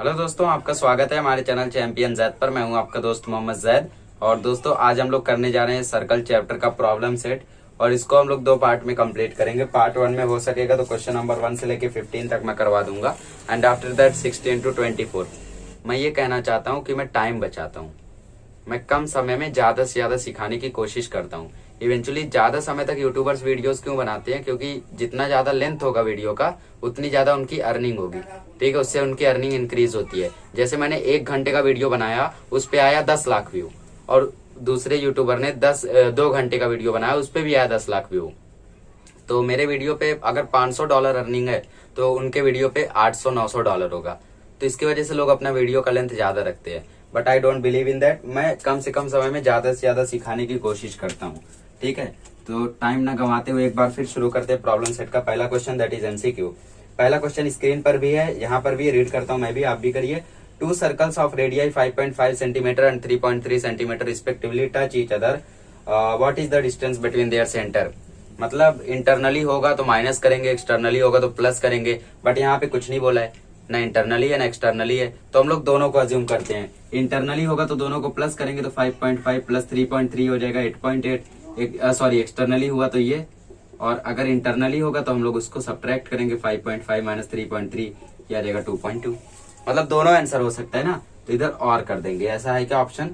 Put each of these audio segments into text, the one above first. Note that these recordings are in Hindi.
हेलो दोस्तों, आपका स्वागत है हमारे चैनल चैंपियन जैद पर। मैं हूं आपका दोस्त मोहम्मद जैद। और दोस्तों, आज हम लोग करने जा रहे हैं सर्कल चैप्टर का प्रॉब्लम सेट, और इसको हम लोग दो पार्ट में कंप्लीट करेंगे। पार्ट 1 में हो सकेगा तो क्वेश्चन नंबर 1 से लेके 15 तक मैं करवा दूंगा, एंड आफ्टर दैट 16 to 24। मैं ये कहना चाहता हूँ कि मैं टाइम बचाता हूँ, मैं कम समय में ज्यादा से ज्यादा सिखाने की कोशिश करता हूँ। इवेंचुअली ज्यादा समय तक यूट्यूबर्स वीडियोस क्यों बनाते हैं? क्योंकि जितना ज्यादा लेंथ होगा वीडियो का, उतनी ज्यादा उनकी अर्निंग होगी। ठीक है, उससे उनकी अर्निंग इंक्रीज होती है। जैसे मैंने 1 घंटे का वीडियो बनाया, उस पे आया 10 लाख व्यू, और दूसरे यूट्यूबर ने 2 घंटे का वीडियो बनाया, उस पे भी आया 10 लाख व्यू। तो मेरे वीडियो पे अगर $500 अर्निंग है, तो उनके वीडियो पे $800-900 होगा। तो इसकी वजह से लोग अपना वीडियो का लेंथ ज्यादा रखते हैं, but I don't believe in that. मैं कम से कम समय में ज्यादा से ज्यादा सिखाने की कोशिश करता हूँ। ठीक है, तो टाइम ना गंवाते हुए एक बार फिर शुरू करते हैं प्रॉब्लम सेट का पहला क्वेश्चन, दैट इज एमसीक्यू। पहला क्वेश्चन स्क्रीन पर भी है, यहाँ पर भी रीड करता हूँ मैं भी, आप भी करिए। 2 circles of radii 5.5 centimetre and 3.3 centimetre respectively touch each other, what is the distance between their centre. मतलब इंटरनली होगा तो माइनस करेंगे, एक्सटर्नली होगा तो प्लस करेंगे, बट यहाँ पे कुछ नहीं बोला है, ना इंटरनली है ना एक्सटर्नली है। तो हम लोग दोनों को अज्यूम करते हैं। इंटरनली होगा तो दोनों को प्लस करेंगे, तो 5.5 प्लस 3.3 हो जाएगा 8.8। सॉरी, एक्सटर्नली हुआ तो ये, और अगर इंटरनली होगा तो हम लोग उसको सब्ट्रैक्ट करेंगे, 5.5 माइनस 3.3, ये आ जाएगा 2.2। मतलब दोनों आंसर हो सकता है ना, तो इधर और कर देंगे। ऐसा है क्या ऑप्शन?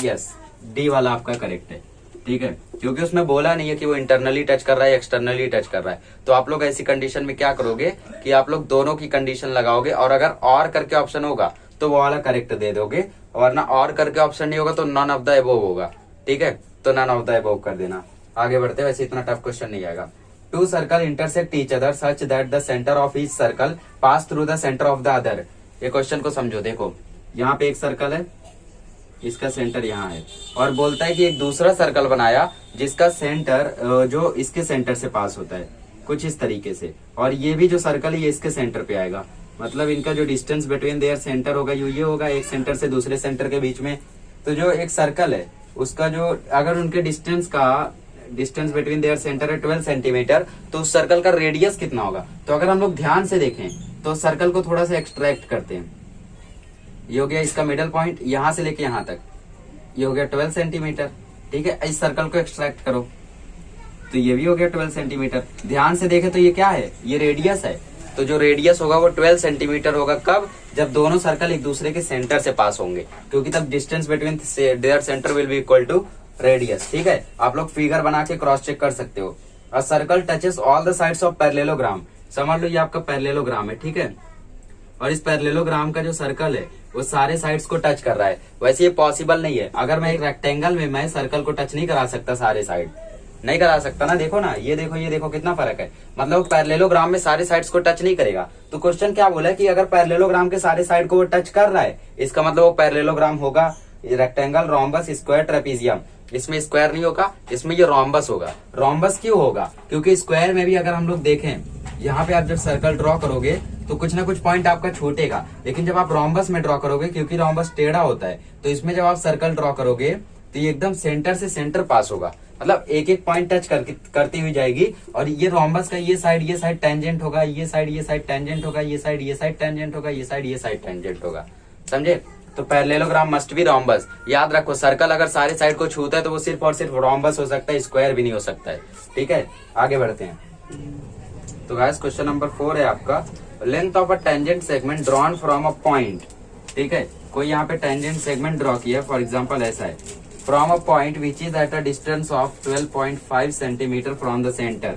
यस, डी वाला आपका करेक्ट है। ठीक है, क्योंकि उसमें बोला नहीं है कि वो इंटरनली टच कर रहा है, एक्सटर्नली टच कर रहा है। तो आप लोग ऐसी कंडीशन में क्या करोगे कि आप लोग दोनों की कंडीशन लगाओगे, और अगर और करके ऑप्शन होगा तो वो वाला करेक्ट दे दोगे, वरना और करके ऑप्शन नहीं होगा तो नन ऑफ द अबोव होगा। ठीक है, तो नन ऑफ द अबोव कर देना। आगे बढ़ते, वैसे इतना टफ क्वेश्चन नहीं आएगा। 2 circle intersect each other such that the centre of each circle pass through the centre of the other. ये क्वेश्चन को समझो। देखो, यहाँ पे एक सर्कल है, इसका सेंटर यहाँ है, और बोलता है कि एक दूसरा सर्कल बनाया जिसका सेंटर जो इसके सेंटर से पास होता है, कुछ इस तरीके से। और ये भी जो सर्कल है ये इसके सेंटर पे आएगा। मतलब इनका जो डिस्टेंस बिटवीन देयर सेंटर होगा ये होगा, एक सेंटर से दूसरे सेंटर के बीच में। तो जो एक सर्कल है उसका जो, अगर उनके डिस्टेंस बिटवीन देयर सेंटर है 12 सेंटीमीटर, तो उस सर्कल का रेडियस कितना होगा? तो अगर हम लोग ध्यान से देखें तो सर्कल को थोड़ा सा एक्सट्रैक्ट करते हैं। ये हो गया इसका मिडल पॉइंट, यहां से लेके यहां तक, ये हो गया 12 सेंटीमीटर। ठीक है, इस सर्कल को एक्सट्रैक्ट करो तो ये भी हो गया 12 सेंटीमीटर। ध्यान से देखें तो ये क्या है? ये रेडियस है। तो जो रेडियस होगा वो 12 सेंटीमीटर होगा। कब? जब दोनों सर्कल एक दूसरे के सेंटर से पास होंगे, क्योंकि तब distance between their centre will be equal to radius. ठीक है, आप लोग फिगर बना के क्रॉस चेक कर सकते हो। A circle touches all the sides of parallelogram. समझ लो ये आपका पैरेललोग्राम है। ठीक है, और इस पैरेललोग्राम का जो सर्कल है वो सारे साइड्स को टच कर रहा है। वैसे ये पॉसिबल नहीं है। अगर मैं एक रेक्टेंगल में मैं सर्कल को टच नहीं करा सकता, सारे साइड नहीं करा सकता ना। देखो ना, ये देखो कितना फर्क है। मतलब पैरेललोग्राम में सारे साइड्स को टच नहीं करेगा। तो क्वेश्चन क्या बोला है कि अगर पैरेललोग्राम के सारे साइड को वो टच कर रहा है, इसका मतलब वो पैरेललोग्राम होगा रेक्टेंगल, रोम्बस, स्क्वायर, ट्रेपीजियम। इसमें स्क्वायर नहीं होगा, इसमें ये रोम्बस होगा। रोम्बस क्यों होगा? क्योंकि स्क्वायर में भी अगर हम लोग देखें, यहाँ पे आप जब सर्कल ड्रॉ करोगे तो कुछ ना कुछ पॉइंट आपका छूटेगा, लेकिन जब आप रोम्बस में ड्रॉ करोगे, क्योंकि रोम्बस टेढ़ा होता है, तो इसमें जब आप सर्कल ड्रॉ करोगे तो ये एकदम सेंटर से सेंटर पास होगा। मतलब एक एक पॉइंट टच करती हुई जाएगी, और ये रोम्बस का ये साइड टेंजेंट होगा, ये साइड टेंजेंट होगा, ये साइड टेंजेंट होगा, ये साइड टेंजेंट होगा। समझे? तो पैरेललोग्राम मस्ट बी रोम्बस। याद रखो, सर्कल अगर सारे साइड को छूता है तो वो सिर्फ और सिर्फ रोम्बस हो सकता है, स्क्वायर भी नहीं हो सकता है। ठीक है, आगे बढ़ते हैं। तो गाइस, क्वेश्चन नंबर 4 है आपका, length of a tangent segment drawn from a point. ठीक है, कोई यहाँ पे टेंजेंट सेगमेंट ड्रॉ किया, फॉर एग्जांपल ऐसा है, from a point which is at a distance of 12.5 centimetre from the centre.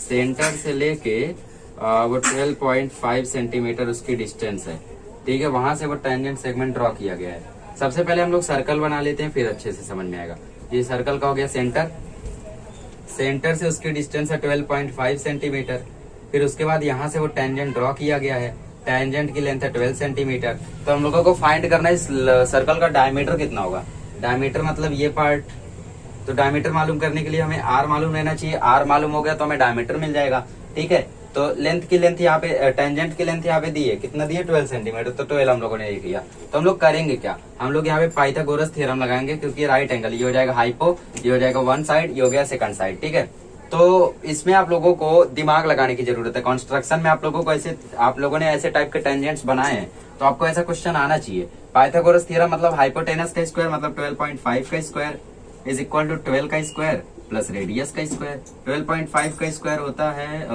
Centre से लेके वो 12.5 सेंटीमीटर उसकी डिस्टेंस है। ठीक है, वहां से वो टेंजेंट सेगमेंट ड्रॉ किया गया है। सबसे पहले हम लोग सर्कल बना लेते हैं, फिर अच्छे से समझ में आएगा। ये सर्कल का हो गया सेंटर, सेंटर से उसकी डिस्टेंस है 12.5 सेंटीमीटर। फिर उसके बाद यहाँ से वो टेंजेंट ड्रॉ किया गया है, टेंजेंट की लेंथ है 12 सेंटीमीटर। तो हम लोगों को फाइंड करना है इस सर्कल का डायमीटर कितना होगा। डायमीटर मतलब ये पार्ट। तो डायमीटर मालूम करने के लिए हमें आर मालूम रहना चाहिए। आर मालूम हो गया तो हमें डायमीटर मिल जाएगा। ठीक है, तो लेंथ यहाँ पे, टेंजेंट की लेंथ यहाँ पे दी है, कितना दी है? 12 सेंटीमीटर। तो 12 हम लोगों ने लिख लिया। तो हम लोग करेंगे क्या? हम लोग यहाँ पे पाइथागोरस थ्योरम लगाएंगे, क्योंकि राइट एंगल, ये हो जाएगा हाइपो, ये हो जाएगा वन साइड, ये हो गया सेकंड साइड। ठीक है, तो इसमें आप लोगों को दिमाग लगाने की जरूरत है। कंस्ट्रक्शन में आप लोगों को ऐसे, आप लोगों ने ऐसे टाइप के टेंजेंट्स बनाए हैं तो आपको ऐसा क्वेश्चन आना चाहिए। पाइथागोरस थ्योरम मतलब हाइपोटेनस का स्क्वायर मतलब 12.5 का स्क्वायर इज इक्वल टू 12 का स्क्वायर प्लस रेडियस का स्क्वायर। 12.5 का स्क्वायर होता है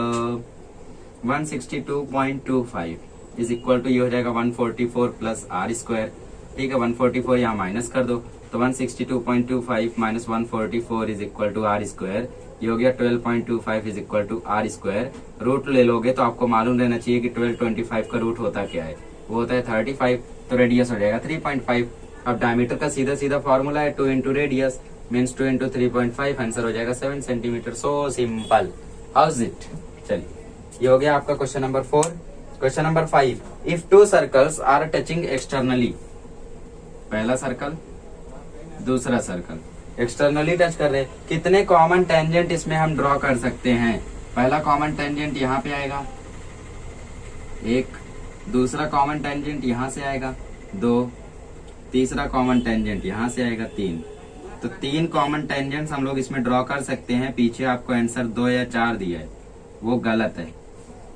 162.25 इज इक्वल टू ये हो जाएगा 144 प्लस आर स्क्वायर। ठीक है, 144 यहाँ माइनस कर दो तो 162.25 minus 144 is equal to R square. ये हो गया 12.25 is equal to R square. Root ले लोगे तो आपको मालूम रहना चाहिए कि 1225 का रूट होता क्या है, वो होता है 35। तो रेडियस हो जाएगा 3.5। अब डायमीटर का सीधा सीधा फॉर्मूला है 2 into radius means 2 into 3.5, answer हो जाएगा 7 centimetre. So simple, how is it. चलिए, ये हो गया आपका question number 4। Question number 5, if two circles are touching externally, पहला सर्कल दूसरा सर्कल एक्सटर्नली टच कर रहे, कितने कॉमन टेंजेंट इसमें हम ड्रॉ कर सकते हैं। पहला कॉमन टेंजेंट यहाँ पे आएगा 1, दूसरा कॉमन टेंजेंट यहाँ से आएगा 2, तीसरा कॉमन टेंजेंट यहाँ से आएगा 3। तो 3 कॉमन टेंजेंट्स हम लोग इसमें ड्रॉ कर सकते हैं। पीछे आपको आंसर 2 या 4 दिया है, वो गलत है।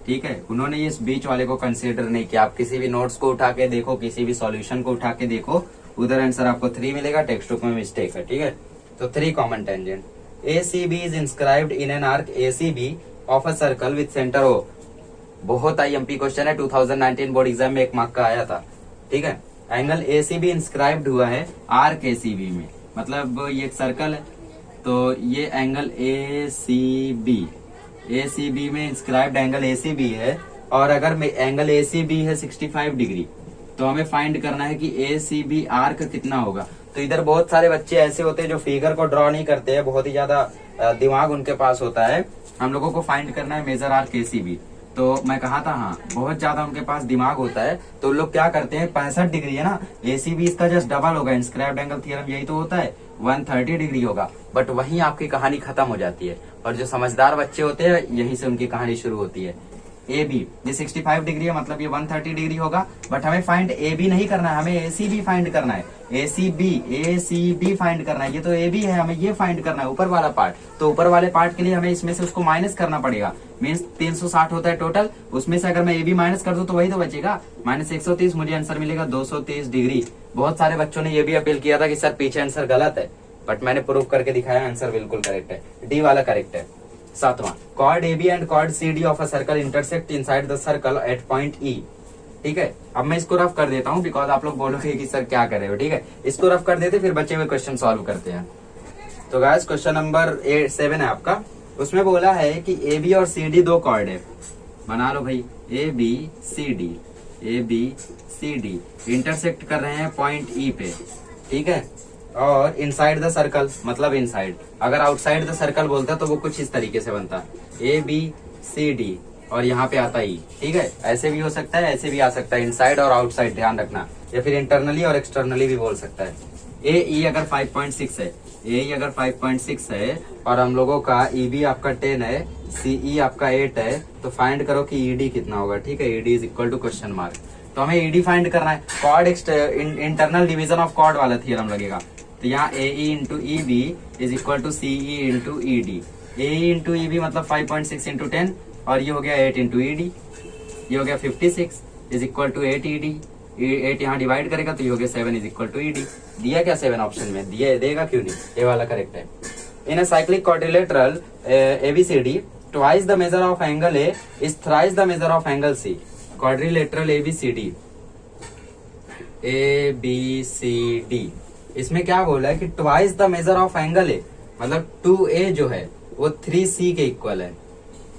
ठीक है, उन्होंने इस बीच वाले को कंसीडर नहीं किया। आप किसी भी नोट्स को उठा के देखो, किसी भी सॉल्यूशन को उठा के देखो, उधर आंसर आपको 3 मिलेगा, टेक्स्ट बुक में मिस्टेक है। ठीक है, तो 3 common tangent. ACB is inscribed in an arc ACB of a circle with centre O। बहुत IMP क्वेश्चन है, 2019 बोर्ड एग्जाम में 1 मार्क का आया था। ठीक है, एंगल ACB इंस्क्राइब्ड हुआ है आर्क ACB में, मतलब ये एक सर्कल है तो ये एंगल ACB में इंस्क्राइब्ड एंगल ACB है। और अगर एंगल ACB है 65 डिग्री तो हमें फाइंड करना है कि ACB आर्क कितना होगा। तो इधर बहुत सारे बच्चे ऐसे होते हैं जो फिगर को ड्रॉ नहीं करते हैं, बहुत ही ज्यादा दिमाग उनके पास होता है। हम लोगों को फाइंड करना है मेजर आर्क ACB। तो मैं कहा था हाँ, बहुत ज्यादा उनके पास दिमाग होता है तो उन लोग क्या करते हैं, 65 डिग्री है ना, ACB इसका जस्ट डबल होगा। इंस्क्राइब्ड एंगल थ्योरम यही तो होता है, 130 डिग्री होगा। बट वहीं आपकी कहानी खत्म हो जाती है। और जो समझदार बच्चे होते हैं यहीं से उनकी कहानी शुरू होती है। AB ये 65 डिग्री है मतलब ये 130 डिग्री होगा। बट हमें फाइंड AB नहीं करना है, हमें ACB फाइंड करना है। ACB फाइंड करना है। ये तो AB है, हमें ये फाइंड करना है ऊपर वाला पार्ट। तो ऊपर वाले पार्ट के लिए हमें इसमें से उसको माइनस करना पड़ेगा। मीन्स 360 होता है टोटल, उसमें से अगर मैं AB माइनस कर दूं तो वही तो बचेगा, माइनस 130। मुझे आंसर मिलेगा 230 डिग्री। बहुत सारे बच्चों ने ये भी अपील किया था कि सर पीछे आंसर गलत है, बट मैंने प्रूव करके दिखाया आंसर बिल्कुल करेक्ट है, D वाला करेक्ट है। 7वां, chord AB and chord CD of a circle intersect inside the circle at point E। ठीक है, अब मैं इसको रफ कर देता हूँ बिकॉज आप लोग बोलोगे कि सर क्या कर रहे हो। ठीक है, इसको रफ कर देते फिर बचे हुए क्वेश्चन सॉल्व करते हैं। तो गाइस क्वेश्चन नंबर 7 है आपका, उसमें बोला है कि AB और CD 2 कॉर्ड है। बना लो भाई, ABCD इंटरसेक्ट कर रहे हैं पॉइंट E पे। ठीक है, और इनसाइड द सर्कल मतलब इनसाइड। अगर आउटसाइड द सर्कल बोलता तो वो कुछ इस तरीके से बनता, ABCD और यहाँ पे आता E। ठीक है, ऐसे भी हो सकता है, ऐसे भी आ सकता है, इनसाइड और आउटसाइड ध्यान रखना, या फिर इंटरनली और एक्सटर्नली भी बोल सकता है। AE अगर 5.6 है, AE अगर 5.6 है और हम लोगों का EB आपका 10 है, CE आपका 8 है, तो फाइंड करो कि ED कितना होगा। ठीक है, ED is equal to question mark. तो हमें ED फाइंड करना है। Chord internal division of chord वाला थ्योरम लगेगा। तो यहाँ AE into EB is equal to CE into ED। AE into EB मतलब 5.6 इंटू 10 और ये हो गया 8 इंटू ED, ये हो गया 56 इज इक्वल टू 8 ED। 8 यहाँ डिवाइड करेगा तो ये हो गया 7 इज इक्वल टू ED। दिया क्या 7 ऑप्शन में, दिया, देगा क्यों नहीं, ये वाला करेक्ट है। In a cyclic quadrilateral ABCD twice the measure of angle A is thrice the measure of angle C। Quadrilateral ABCD इसमें क्या बोला है कि twice the measure of angle A मतलब 2A जो है वो 3C के इक्वल है,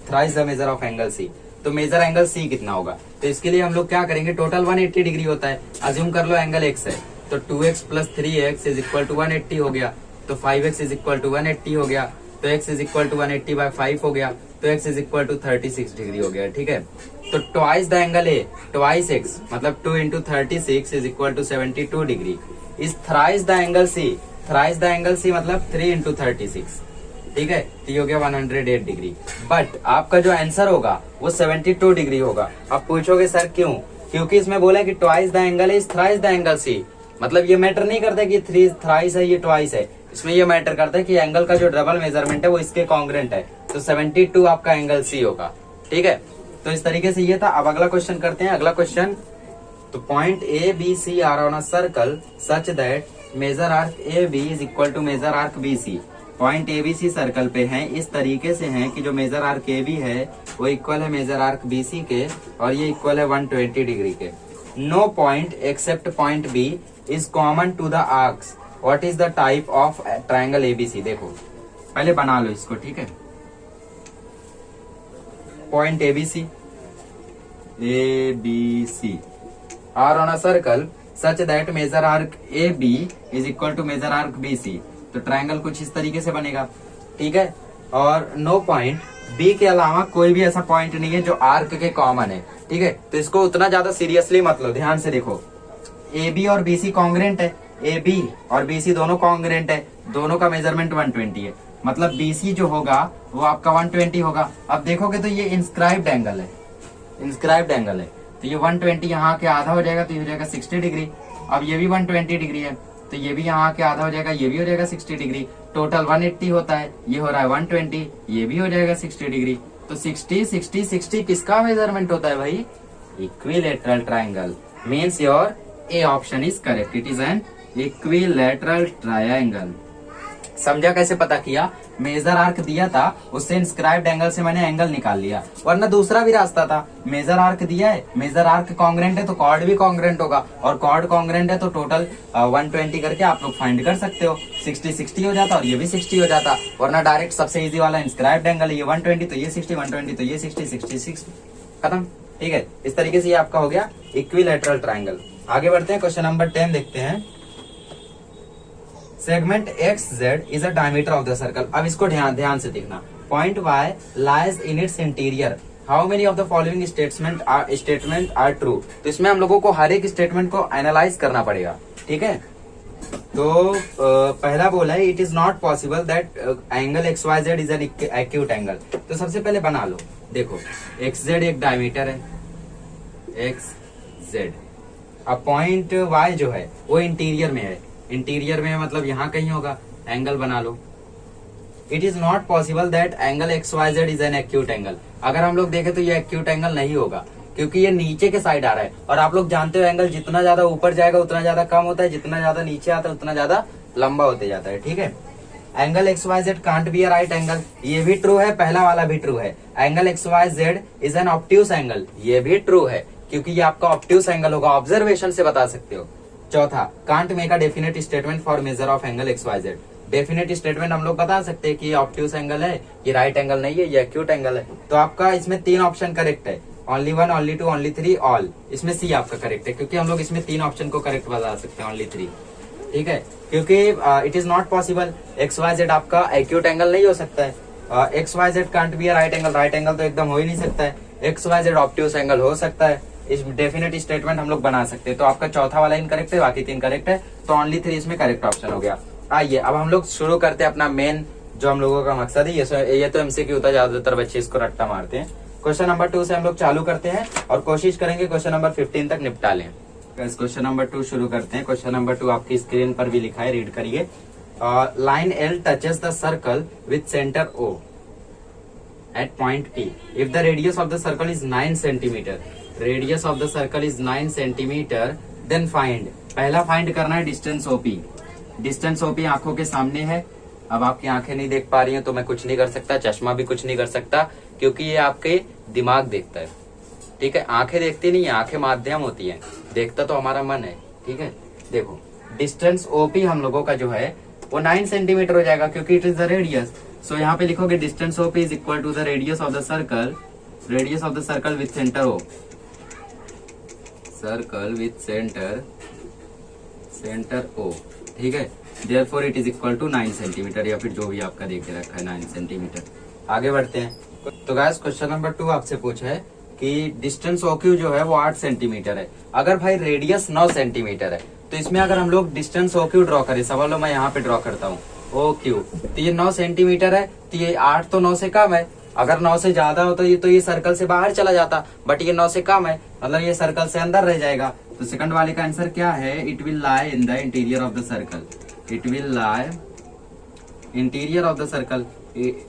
thrice the measure of angle C। तो मेजर एंगल C कितना होगा, तो इसके लिए हम लोग क्या करेंगे, टोटल 180 डिग्री होता है। अज्यूम कर लो एंगल X है, तो 2x plus 3x is equal to 180 हो गया, तो 5x इज इक्वल टू 180 हो गया, तो x is equal to 180 by 5 हो गया, तो x is equal to 36 degree हो गया। ठीक है, तो twice the angle A twice x मतलब 2 into 36 is equal to 72 degree is thrice the angle C। Thrice the angle C मतलब 3 इंटू 36। ठीक है, तो ये हो गया 108 डिग्री। बट आपका जो आंसर होगा वो 72 डिग्री होगा। अब पूछोगे सर क्यों, क्योंकि इसमें बोला है कि twice the angle is thrice the angle C। मतलब ये मैटर नहीं करता कि थ्राइस है ये ट्वाइस है, इसमें ये मैटर करता है कि एंगल का जो डबल मेजरमेंट है वो इसके कॉन्ग्रेंट है, तो 72 आपका एंगल सी होगा। ठीक है, तो इस तरीके से ये था। अब अगला क्वेश्चन करते हैं। अगला क्वेश्चन, तो point A B C are on a circle such that major arc A B is equal to major arc B C. Point A B C circle पे हैं, इस तरीके से हैं कि जो मेजर आर्क ए बी है वो इक्वल है मेजर आर्क बी सी के, और ये इक्वल है 120 डिग्री के। No point except point B is common to the arcs, what is the type of triangle ABC. देखो पहले बना लो इसको, ठीक है। Point ABC are on a circle such that major arc A B is equal to major arc B C, तो ट्राइंगल कुछ इस तरीके से बनेगा। ठीक है, और नो पॉइंट बी के अलावा कोई भी ऐसा पॉइंट नहीं है जो आर्क के कॉमन है। ठीक है, तो इसको उतना ज्यादा सीरियसली मत लो, ध्यान से देखो। ए बी और बी सी कॉन्ग्रेंट है, ए बी और बी सी दोनों कॉन्ग्रेंट है, दोनों का मेजरमेंट 120 है, मतलब बी सी जो होगा वो आपका 120 होगा। अब देखोगे तो ये इंस्क्राइब्ड एंगल है, इंस्क्राइब्ड एंगल है, तो ये 120 यहाँ के आधा हो जाएगा, तो ये हो जाएगा 60 डिग्री। अब ये भी 120 डिग्री है, तो ये भी यहाँ के आधा हो जाएगा, ये भी हो जाएगा 60 डिग्री। टोटल 180 होता है, ये हो रहा है 120, ये भी हो जाएगा 60 डिग्री। तो 60 60 60 किसका मेजरमेंट होता है भाई? Equilateral triangle. Means your A option is correct, it is an equilateral triangle. समझा कैसे पता किया? मेजर आर्क दिया था, उससे इंस्क्राइब्ड एंगल से मैंने एंगल निकाल लिया, वरना दूसरा भी रास्ता था। मेजर आर्क दिया है, मेजर आर्क कॉन्ग्रेंट है तो कॉर्ड भी कॉन्ग्रेंट होगा, और कॉर्ड कॉन्ग्रेंट है तो टोटल 120 करके आप लोग फाइंड कर सकते हो। 60 60 हो जाता और ये भी 60 हो जाता, वरना डायरेक्ट सबसे इजी वाला इंस्क्राइब्ड एंगल है, ये 120 तो ये 60, 120 तो ये 60, 60 60 खत्म। ठीक है, इस तरीके से ये आपका हो गया इक्विलेटरल ट्राइंगल। आगे बढ़ते हैं, क्वेश्चन नंबर 10 देखते हैं। Segment X Z is a diameter of the circle. अब इसको ध्यान से देखना। Point Y lies in its interior, how many of the following statement are true. तो इसमें हम लोगों को हर एक स्टेटमेंट को एनालाइज करना पड़ेगा। ठीक है, तो पहला बोला है it is not possible that angle x Y Z is an acute angle. तो सबसे पहले बना लो, देखो एक्स जेड एक डायमीटर है, एक्स जेड। अब पॉइंट वाई जो है वो इंटीरियर में है, इंटीरियर में मतलब यहाँ कहीं होगा, एंगल बना लो। It is not possible that angle x Y Z is an acute angle. अगर हम लोग देखें तो ये एक्यूट एंगल नहीं होगा, क्योंकि ये नीचे के साइड आ रहा है, और आप लोग जानते हो एंगल जितना ज्यादा ऊपर जाएगा उतना ज्यादा कम होता है, जितना ज्यादा नीचे आता है उतना ज्यादा लंबा होते जाता है। ठीक है, angle x Y Z can't be a right angle, ये भी ट्रू है, पहला वाला भी ट्रू है। Angle x Y Z is an obtuse angle, ये भी ट्रू है, क्योंकि ये आपका ऑब्ट्यूस एंगल होगा, ऑब्जर्वेशन से बता सकते हो। चौथा, can't make a definite statement for measure of angle x Y Z. Definite statement हम लोग बता सकते हैं कि ये ऑब्ट्यूस एंगल है, ये राइट एंगल नहीं है, ये एक्यूट एंगल है। तो आपका इसमें 3 ऑप्शन करेक्ट है, ओनली 1, ओनली 2, ओनली 3, ऑल। इसमें सी आपका करेक्ट है, क्योंकि हम लोग इसमें 3 ऑप्शन को करेक्ट बता सकते हैं, ओनली 3। ठीक है, क्योंकि it is not possible, X Y Z आपका एक्यूट एंगल नहीं हो सकता है। X Y Z can't be a right angle, right angle तो एकदम हो ही नहीं सकता है। X Y Z obtuse angle हो सकता है, इस डेफिनेट स्टेटमेंट हम लोग बना सकते हैं। तो आपका चौथा वाला इनकरेक्ट है, बाकी 3 करेक्ट है, तो ओनली 3 इसमें करेक्ट ऑप्शन हो गया। आइए अब हम लोग शुरू करते हैं अपना मेन जो हम लोगों का मकसद है। ये तो एमसीक्यू होता है, ज्यादातर बच्चे इसको रट्टा मारते हैं। क्वेश्चन नंबर 2 से हम लोग चालू करते हैं और कोशिश करेंगे क्वेश्चन नंबर 15 तक निपटा लें। क्वेश्चन नंबर 2 शुरू करते हैं। क्वेश्चन नंबर 2 आपकी स्क्रीन पर भी लिखा है, रीड करिए। Line L touches the circle with centre O at point P. If the radius of the circle is 9 centimeter, radius of the circle is 9 centimeter, then find. पहला फाइंड करना है डिस्टेंस OP। डिस्टेंस OP आंखों के सामने है। अब आपकी आंखें नहीं देख पा रही हैं तो मैं कुछ नहीं कर सकता, चश्मा भी कुछ नहीं कर सकता, क्योंकि ये आपके दिमाग देखता है। ठीक है, आंखें देखती नहीं है, आंखें माध्यम होती हैं, देखता तो हमारा मन है। ठीक है, देखो डिस्टेंस OP हम लोगों का जो है वो 9 सेंटीमीटर हो जाएगा, क्योंकि it is the radius. So यहाँ पे लिखोगे distance OP is equal to the radius of the circle, radius of the circle with centre O, circle with centre O। ठीक है, therefore it is equal to 9 centimetre, या फिर जो भी आपका देख के रखा है 9 सेंटीमीटर। आगे बढ़ते हैं। तो गाइस क्वेश्चन नंबर 2 आपसे पूछा है कि डिस्टेंस OQ जो है वो 8 सेंटीमीटर है। अगर भाई रेडियस 9 सेंटीमीटर है, तो इसमें अगर हम लोग डिस्टेंस OQ ड्रॉ करें, सवालों मैं यहाँ पे ड्रॉ करता हूँ OQ, तो ये 9 सेंटीमीटर है, तो ये 8 तो 9 से कम है। अगर 9 से ज्यादा हो तो ये सर्कल से बाहर चला जाता, बट ये 9 से कम है, मतलब ये सर्कल से अंदर रह जाएगा। तो सेकंड वाले का आंसर क्या है? It will lie in the interior of the circle, it will lie interior of the circle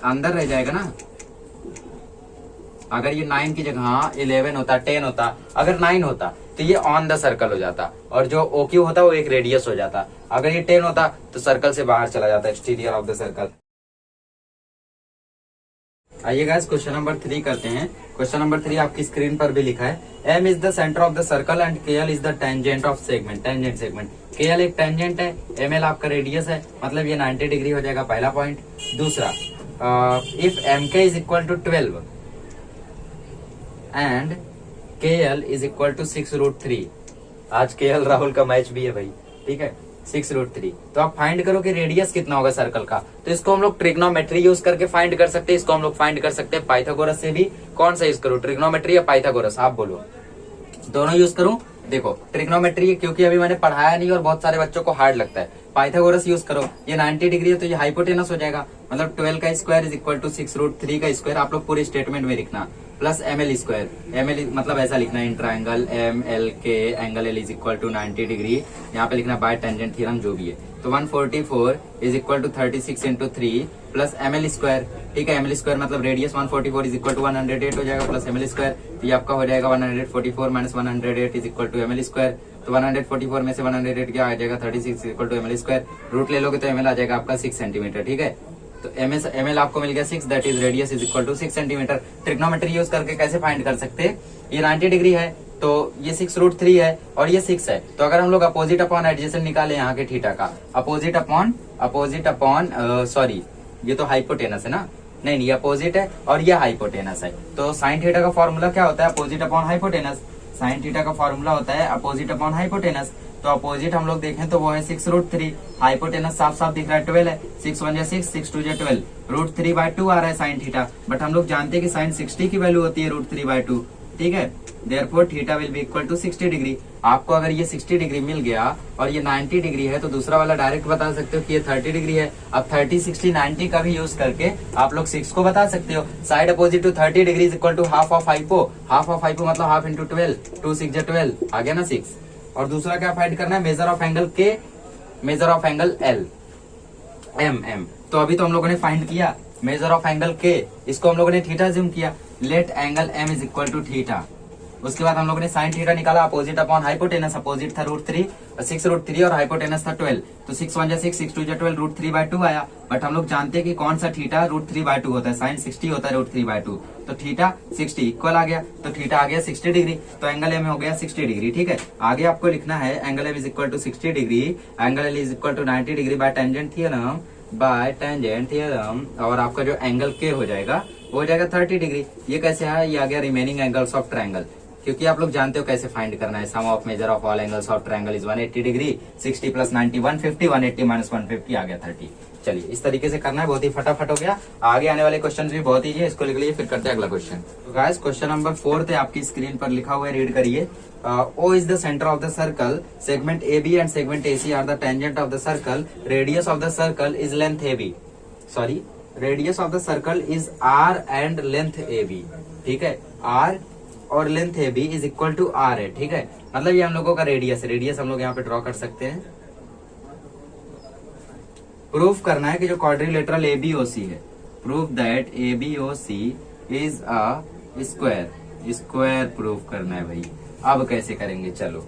अंदर रह जाएगा ना। अगर ये 9 की जगह हाँ 11 होता 10 होता, अगर 9 होता तो ये ऑन द सर्कल हो जाता और जो OQ होता वो एक रेडियस हो जाता। अगर ये 10 होता तो सर्कल से बाहर चला जाता, एक्सटीरियर ऑफ द सर्कल। आइए गाइस क्वेश्चन नंबर 3 करते हैं। क्वेश्चन नंबर 3 आपकी स्क्रीन पर भी लिखा है, M is the centre of the circle and KL is the tangent of segment. Tangent segment, KL एक टेंजेंट है, ML आपका रेडियस है, मतलब ये 90 डिग्री हो जाएगा पहला पॉइंट। दूसरा, if MK is equal to 12 and KL is equal to 6√3। आज KL राहुल का मैच भी है भाई, ठीक है, 6√3। तो आप फाइंड करो कि रेडियस कितना होगा सर्कल का। तो इसको हम लोग ट्रिग्नोमेट्री यूज करके फाइंड कर सकते हैं, इसको हम लोग फाइंड कर सकते हैं पाइथागोरस से भी। कौन सा यूज करूं, ट्रिग्नोमेट्री या पाइथागोरस, आप बोलो। दोनों यूज करूं? देखो ट्रिग्नोमेट्री क्योंकि अभी मैंने पढ़ाया नहीं और बहुत सारे बच्चों को हार्ड लगता है। पाइथागोरस यूज करो, ये 90 डिग्री है तो ये हाइपोटेनस हो जाएगा, मतलब 12 का स्क्वायर इज इक्वल टू 6√3 का स्क्वायर। आप लोग पूरे स्टेटमेंट में लिखना, प्लस ML स्क्वायर। ML मतलब ऐसा लिखना है, in triangle MLK angle L is equal to 90 degree. यहाँ पे लिखना बाय टेंजेंट थ्योरम जो भी है। तो 144 is equal to 36 into 3 plus ML square, ठीक है। ML स्क्वायर मतलब रेडियस 144 इज इक्वल टू 108 हो जाएगा प्लस ML स्क्वायर। तो ये आपका हो जाएगा 144 minus 108 is equal to ML square. तो 144 में से 108 क्या आ जाएगा, 36 is equal to ML square. Root ले लोगे तो ML आ जाएगा आपका 6 सेंटीमीटर, ठीक है। तो ML आपको मिल गया 6, that is radius is equal to 6 centimetre. Trigonometry use करके कैसे फाइंड कर सकते हैं, ये 90 डिग्री है तो ये 6√3 है और ये 6 है। तो अगर हम लोग अपोजिट अपॉन एडजेसेंट निकाले यहाँ के थीटा का, अपोजिट अपॉन सॉरी ये तो हाइपोटेनस है ना, नहीं अपोजिट है और ये हाइपोटेनस है। तो साइन थीटा का फॉर्मूला क्या होता है, opposite upon hypotenuse. Sine theta का फॉर्मूला होता है अपोजिट अपॉन हाइपोटेनस। तो अपोजिट हम लोग देखें तो वो है 6√3, हाइपोटेनस साफ साफ दिख रहा है 12 है, 6 1 जा 6, 6 2 जा 12, √3/2 आ रहा है साइन थीटा। बट हम लोग जानते हैं कि साइन 60 की वैल्यू होती है √3/2, ठीक है। Therefore theta will be equal to 60 degree. आपको अगर ये 60 डिग्री मिल गया और ये 90 डिग्री है तो दूसरा वाला डायरेक्ट बता सकते हो कि ये 30 डिग्री है। अब 30 60 90 का भी यूज करके आप लोग 6 को बता सकते हो। Side opposite to 30 degree is equal to half of hypo, half of hypo मतलब हाफ इंटू 12, 2 6 जा 12 आ गया ना 6। और दूसरा क्या फाइंड करना है, major of angle K, major of angle L M। तो अभी तो हम लोगों ने फाइंड किया मेजर ऑफ एंगल K, इसको हम लोगों ने थीटा ज्यूम किया। Let angle M is equal to theta. उसके बाद हम लोगों ने साइन थीटा निकाला अपोजिट अपॉन हाइपोटेनस। अपोजिट था √3, 6√3 और हाइपोटेनस था 12। तो 6 1 जा 6, 6 2 जा 12, √3/2 आया। बट हम लोग जानते हैं कि कौन सा थीटा √3/2 होता है, साइन 60 होता है √3/2। तो थीटा 60 इक्वल आ गया, तो थीटा आ गया 60 डिग्री। तो एंगल M हो गया 60 डिग्री, ठीक है। आगे आपको लिखना है angle M is equal to 60 degree, angle L is equal to 90 degree by tangent theorem. और आपका जो एंगल K हो जाएगा वो हो जाएगा 30 डिग्री। ये कैसे है, ये आ गया रिमेनिंग एंगल्स ऑफ ट्रायंगल, क्योंकि आप लोग जानते हो कैसे फाइंड करना है। Sum of measure of all angles of triangle is 180 degree, 60 plus 90 150, 180 minus 150 आ गया 30। चलिए इस तरीके से करना है, बहुत ही फटाफट हो गया। आगे आने वाले क्वेश्चन भी बहुत ईजी है, इसको लिख लीजिए, फिर करते हैं अगला क्वेश्चन। तो गाइस क्वेश्चन नंबर 4 है, आपकी स्क्रीन पर लिखा हुआ है, रीड करिए। O is the center of the circle, segment AB and segment AC are the tangent of the circle, radius of the circle is length AB, sorry radius of the circle is R and length AB, ठीक है। R और length AB is equal to R है, ठीक है। मतलब ये हम लोगों का रेडियस है, रेडियस हम लोग यहाँ पे ड्रॉ कर सकते हैं। प्रूफ करना है कि जो क्वाड्रिलेटरल ABOC है, proof that ABOC is a square, square proof करना है भाई। अब कैसे करेंगे, चलो।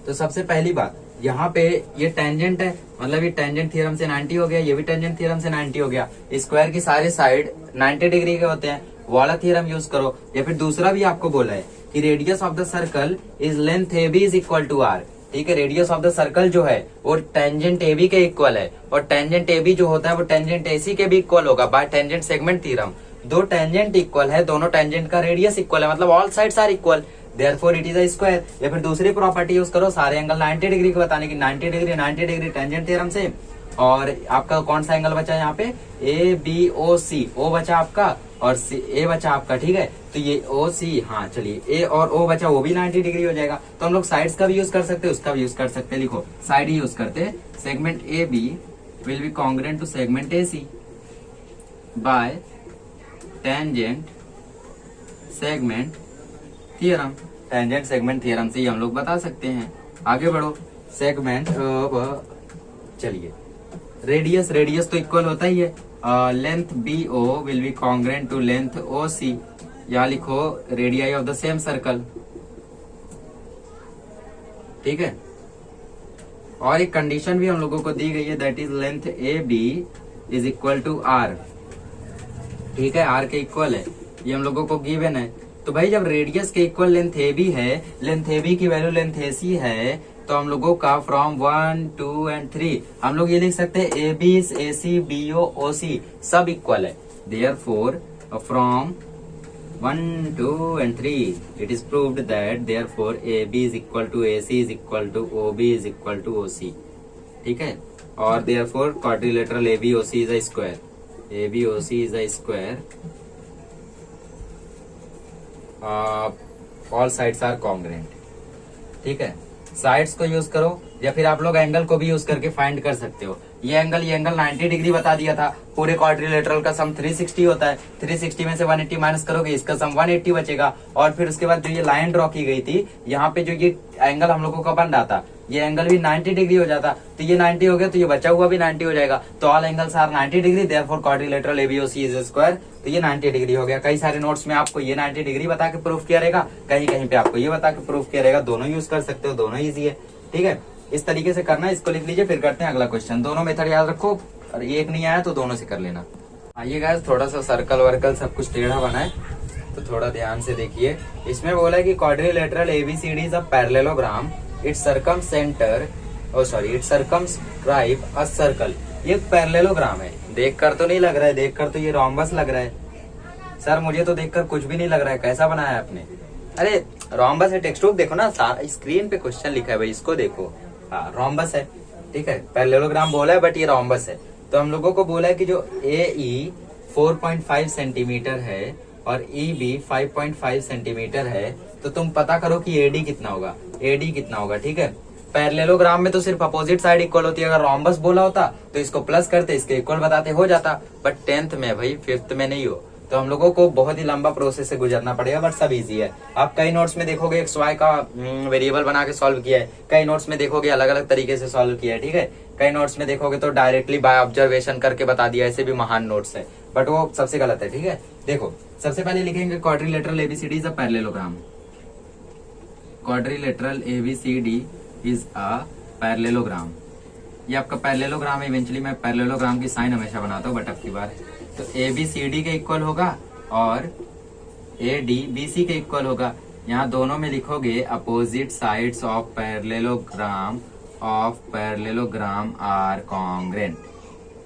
तो सबसे पहली बात, यहाँ पे ये टेंजेंट है, मतलब ये टेंजेंट थ्योरम से 90 हो गया, ये भी टेंजेंट थ्योरम से 90 हो गया। स्क्वायर की सारे साइड 90 डिग्री के होते हैं, वाला थ्योरम यूज करो। या फिर दूसरा भी आपको बोला है कि radius of the circle is length AB is equal to R, ठीक है। रेडियस ऑफ द सर्कल जो है वो टेंजेंट AB के इक्वल है, और टेंजेंट AB जो होता है वो टेंजेंट AC के भी इक्वल होगा बाय टेंजेंट सेगमेंट थ्योरम। दो टेंजेंट इक्वल है, दोनों टेंजेंट का रेडियस इक्वल है, मतलब all sides are equal, therefore it is a square. या फिर दूसरी प्रॉपर्टी यूज करो, सारे एंगल 90 डिग्री को बताने की, 90 डिग्री टेंजेंट थ्योरम से। और आपका कौन सा एंगल बचा यहाँ पे, ABOC, O बचा आपका और A बचा आपका, ठीक है। तो ये OC, हाँ चलिए A और O बचा, वो भी 90 डिग्री हो जाएगा। तो हम लोग साइड्स का भी यूज कर सकते हैं, उसका भी यूज कर सकते हैं। लिखो साइड ही यूज करते हैं। Segment AB will be congruent to segment AC by tangent segment theorem. Tangent segment theorem से ही हम लोग बता सकते हैं। आगे बढ़ो, सेगमेंट चलिए रेडियस, रेडियस तो इक्वल होता ही है, length B O will be congruent to length O C, या लिखो radii of the same circle, ठीक है। और एक कंडीशन भी हम लोगों को दी गई है, that is length A B is equal to R, ठीक है, आर के इक्वल है, ये हम लोगों को गिवन है। तो भाई जब रेडियस के इक्वल लेंथ ए बी है, लेंथ ए बी की वैल्यू लेंथ ए सी है, तो हम लोगों का फ्रॉम 1 2 एंड 3 हम लोग ये लिख सकते हैं A B A C B O ओ सी सब इक्वल है, therefore from 1 2 and 3 it is proved that therefore AB is equal to AC is equal to OB is equal to OC, ठीक है। और therefore quadrilateral ABOC is a square, ABOC is a square, all sides are congruent, ठीक है। साइड्स को यूज करो या फिर आप लोग एंगल को भी यूज करके फाइंड कर सकते हो। ये एंगल 90 डिग्री बता दिया था, पूरे क्वाड्रिलेटरल का सम 360 होता है, 360 में से 180 माइनस करोगे, इसका सम 180 बचेगा। और फिर उसके बाद जो ये लाइन ड्रॉ की गई थी, यहाँ पे जो ये एंगल हम लोगों का बन रहा था, ये एंगल भी 90 डिग्री हो जाता, तो ये 90 हो गया, तो ये बचा हुआ भी 90 हो जाएगा। तो all angles are 90 degree, therefore quadrilateral ABOC is square, तो ये 90 डिग्री हो गया। कई सारे नोट्स में आपको ये 90 डिग्री बता के प्रूफ किया रहेगा, कहीं कहीं पे आपको ये बता के प्रूफ किया रहेगा, दोनों यूज कर सकते हो, दोनों ईजी है, ठीक है। इस तरीके से करना है, इसको लिख लीजिए, फिर करते हैं अगला क्वेश्चन। दोनों मेथड याद रखो, और एक नहीं आया तो दोनों से कर लेना। आइए गाइस, थोड़ा सा सर्कल वर्कल सब कुछ टेढ़ा बना है, तो थोड़ा ध्यान से देखिए। इसमें बोला है कि quadrilateral ABCD is a parallelogram, it's circumcentre it's circumscribe a circle. ये पैरेललोग्राम है, देखकर तो नहीं लग रहा है, देखकर तो ये रोम्बस लग रहा है। सर मुझे तो देखकर कुछ भी नहीं लग रहा है, कैसा बनाया आपने? अरे रोम्बस है, टेक्स्ट बुक देखो ना, स्क्रीन पे क्वेश्चन लिखा है भाई, इसको देखो। हाँ रोम्बस है, ठीक है, पैरेललोग्राम बोला है बट ये रोम्बस है। तो हम लोगों को बोला है कि जो AE 4.5 सेंटीमीटर है और EB 5.5 सेंटीमीटर है, तो तुम पता करो कि AD कितना होगा, AD कितना होगा, ठीक है। पैरेललोग्राम में तो सिर्फ अपोजिट साइड इक्वल होती है, अगर रोम्बस बोला होता तो इसको प्लस करते, इसके इक्वल बताते, हो जाता। बट 10th में भाई, 5th में नहीं हो, तो हम लोगों को बहुत ही लंबा प्रोसेस से गुजरना पड़ेगा, बट सब इजी है। आप कई नोट्स में देखोगे एक्स वाई का वेरिएबल बना के सॉल्व किया है, कई नोट्स में देखोगे अलग अलग तरीके से सॉल्व किया है, ठीक है। कई नोट्स में देखोगे तो डायरेक्टली बाय ऑब्जर्वेशन करके बता दिया, ऐसे भी महान नोट्स है, बट वो सबसे गलत है, ठीक है। देखो सबसे पहले लिखेंगे quadrilateral ABCD is a parallelogram, quadrilateral ABCD is a parallelogram, ये आपका पैरेललोग्राम है। इवेंचुअली मैं पैरेललोग्राम की साइन हमेशा बनाता हूँ, बट अब की बार तो ABCD के इक्वल होगा और AD BC के इक्वल होगा। यहाँ दोनों में लिखोगे opposite sides of parallelogram are congruent,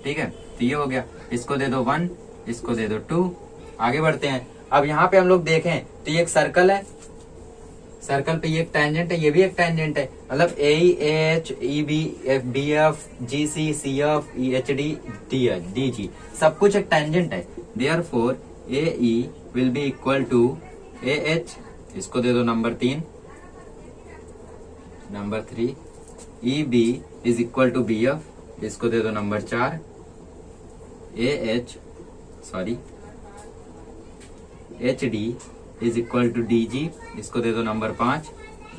ठीक है। तो ये हो गया, इसको दे दो 1, इसको दे दो 2। आगे बढ़ते हैं। अब यहाँ पे हम लोग देखें तो ये एक सर्कल है, सर्कल पे ये एक टेंजेंट है, ये भी एक टेंजेंट है, मतलब AH EB BF GC CF HD DG सब कुछ एक टेंजेंट है। Therefore AE will be equal to AH, इसको दे दो number 3, number 3। EB is equal to BF, इसको दे दो number 4। HD is equal to DG, इसको दे दो number 5।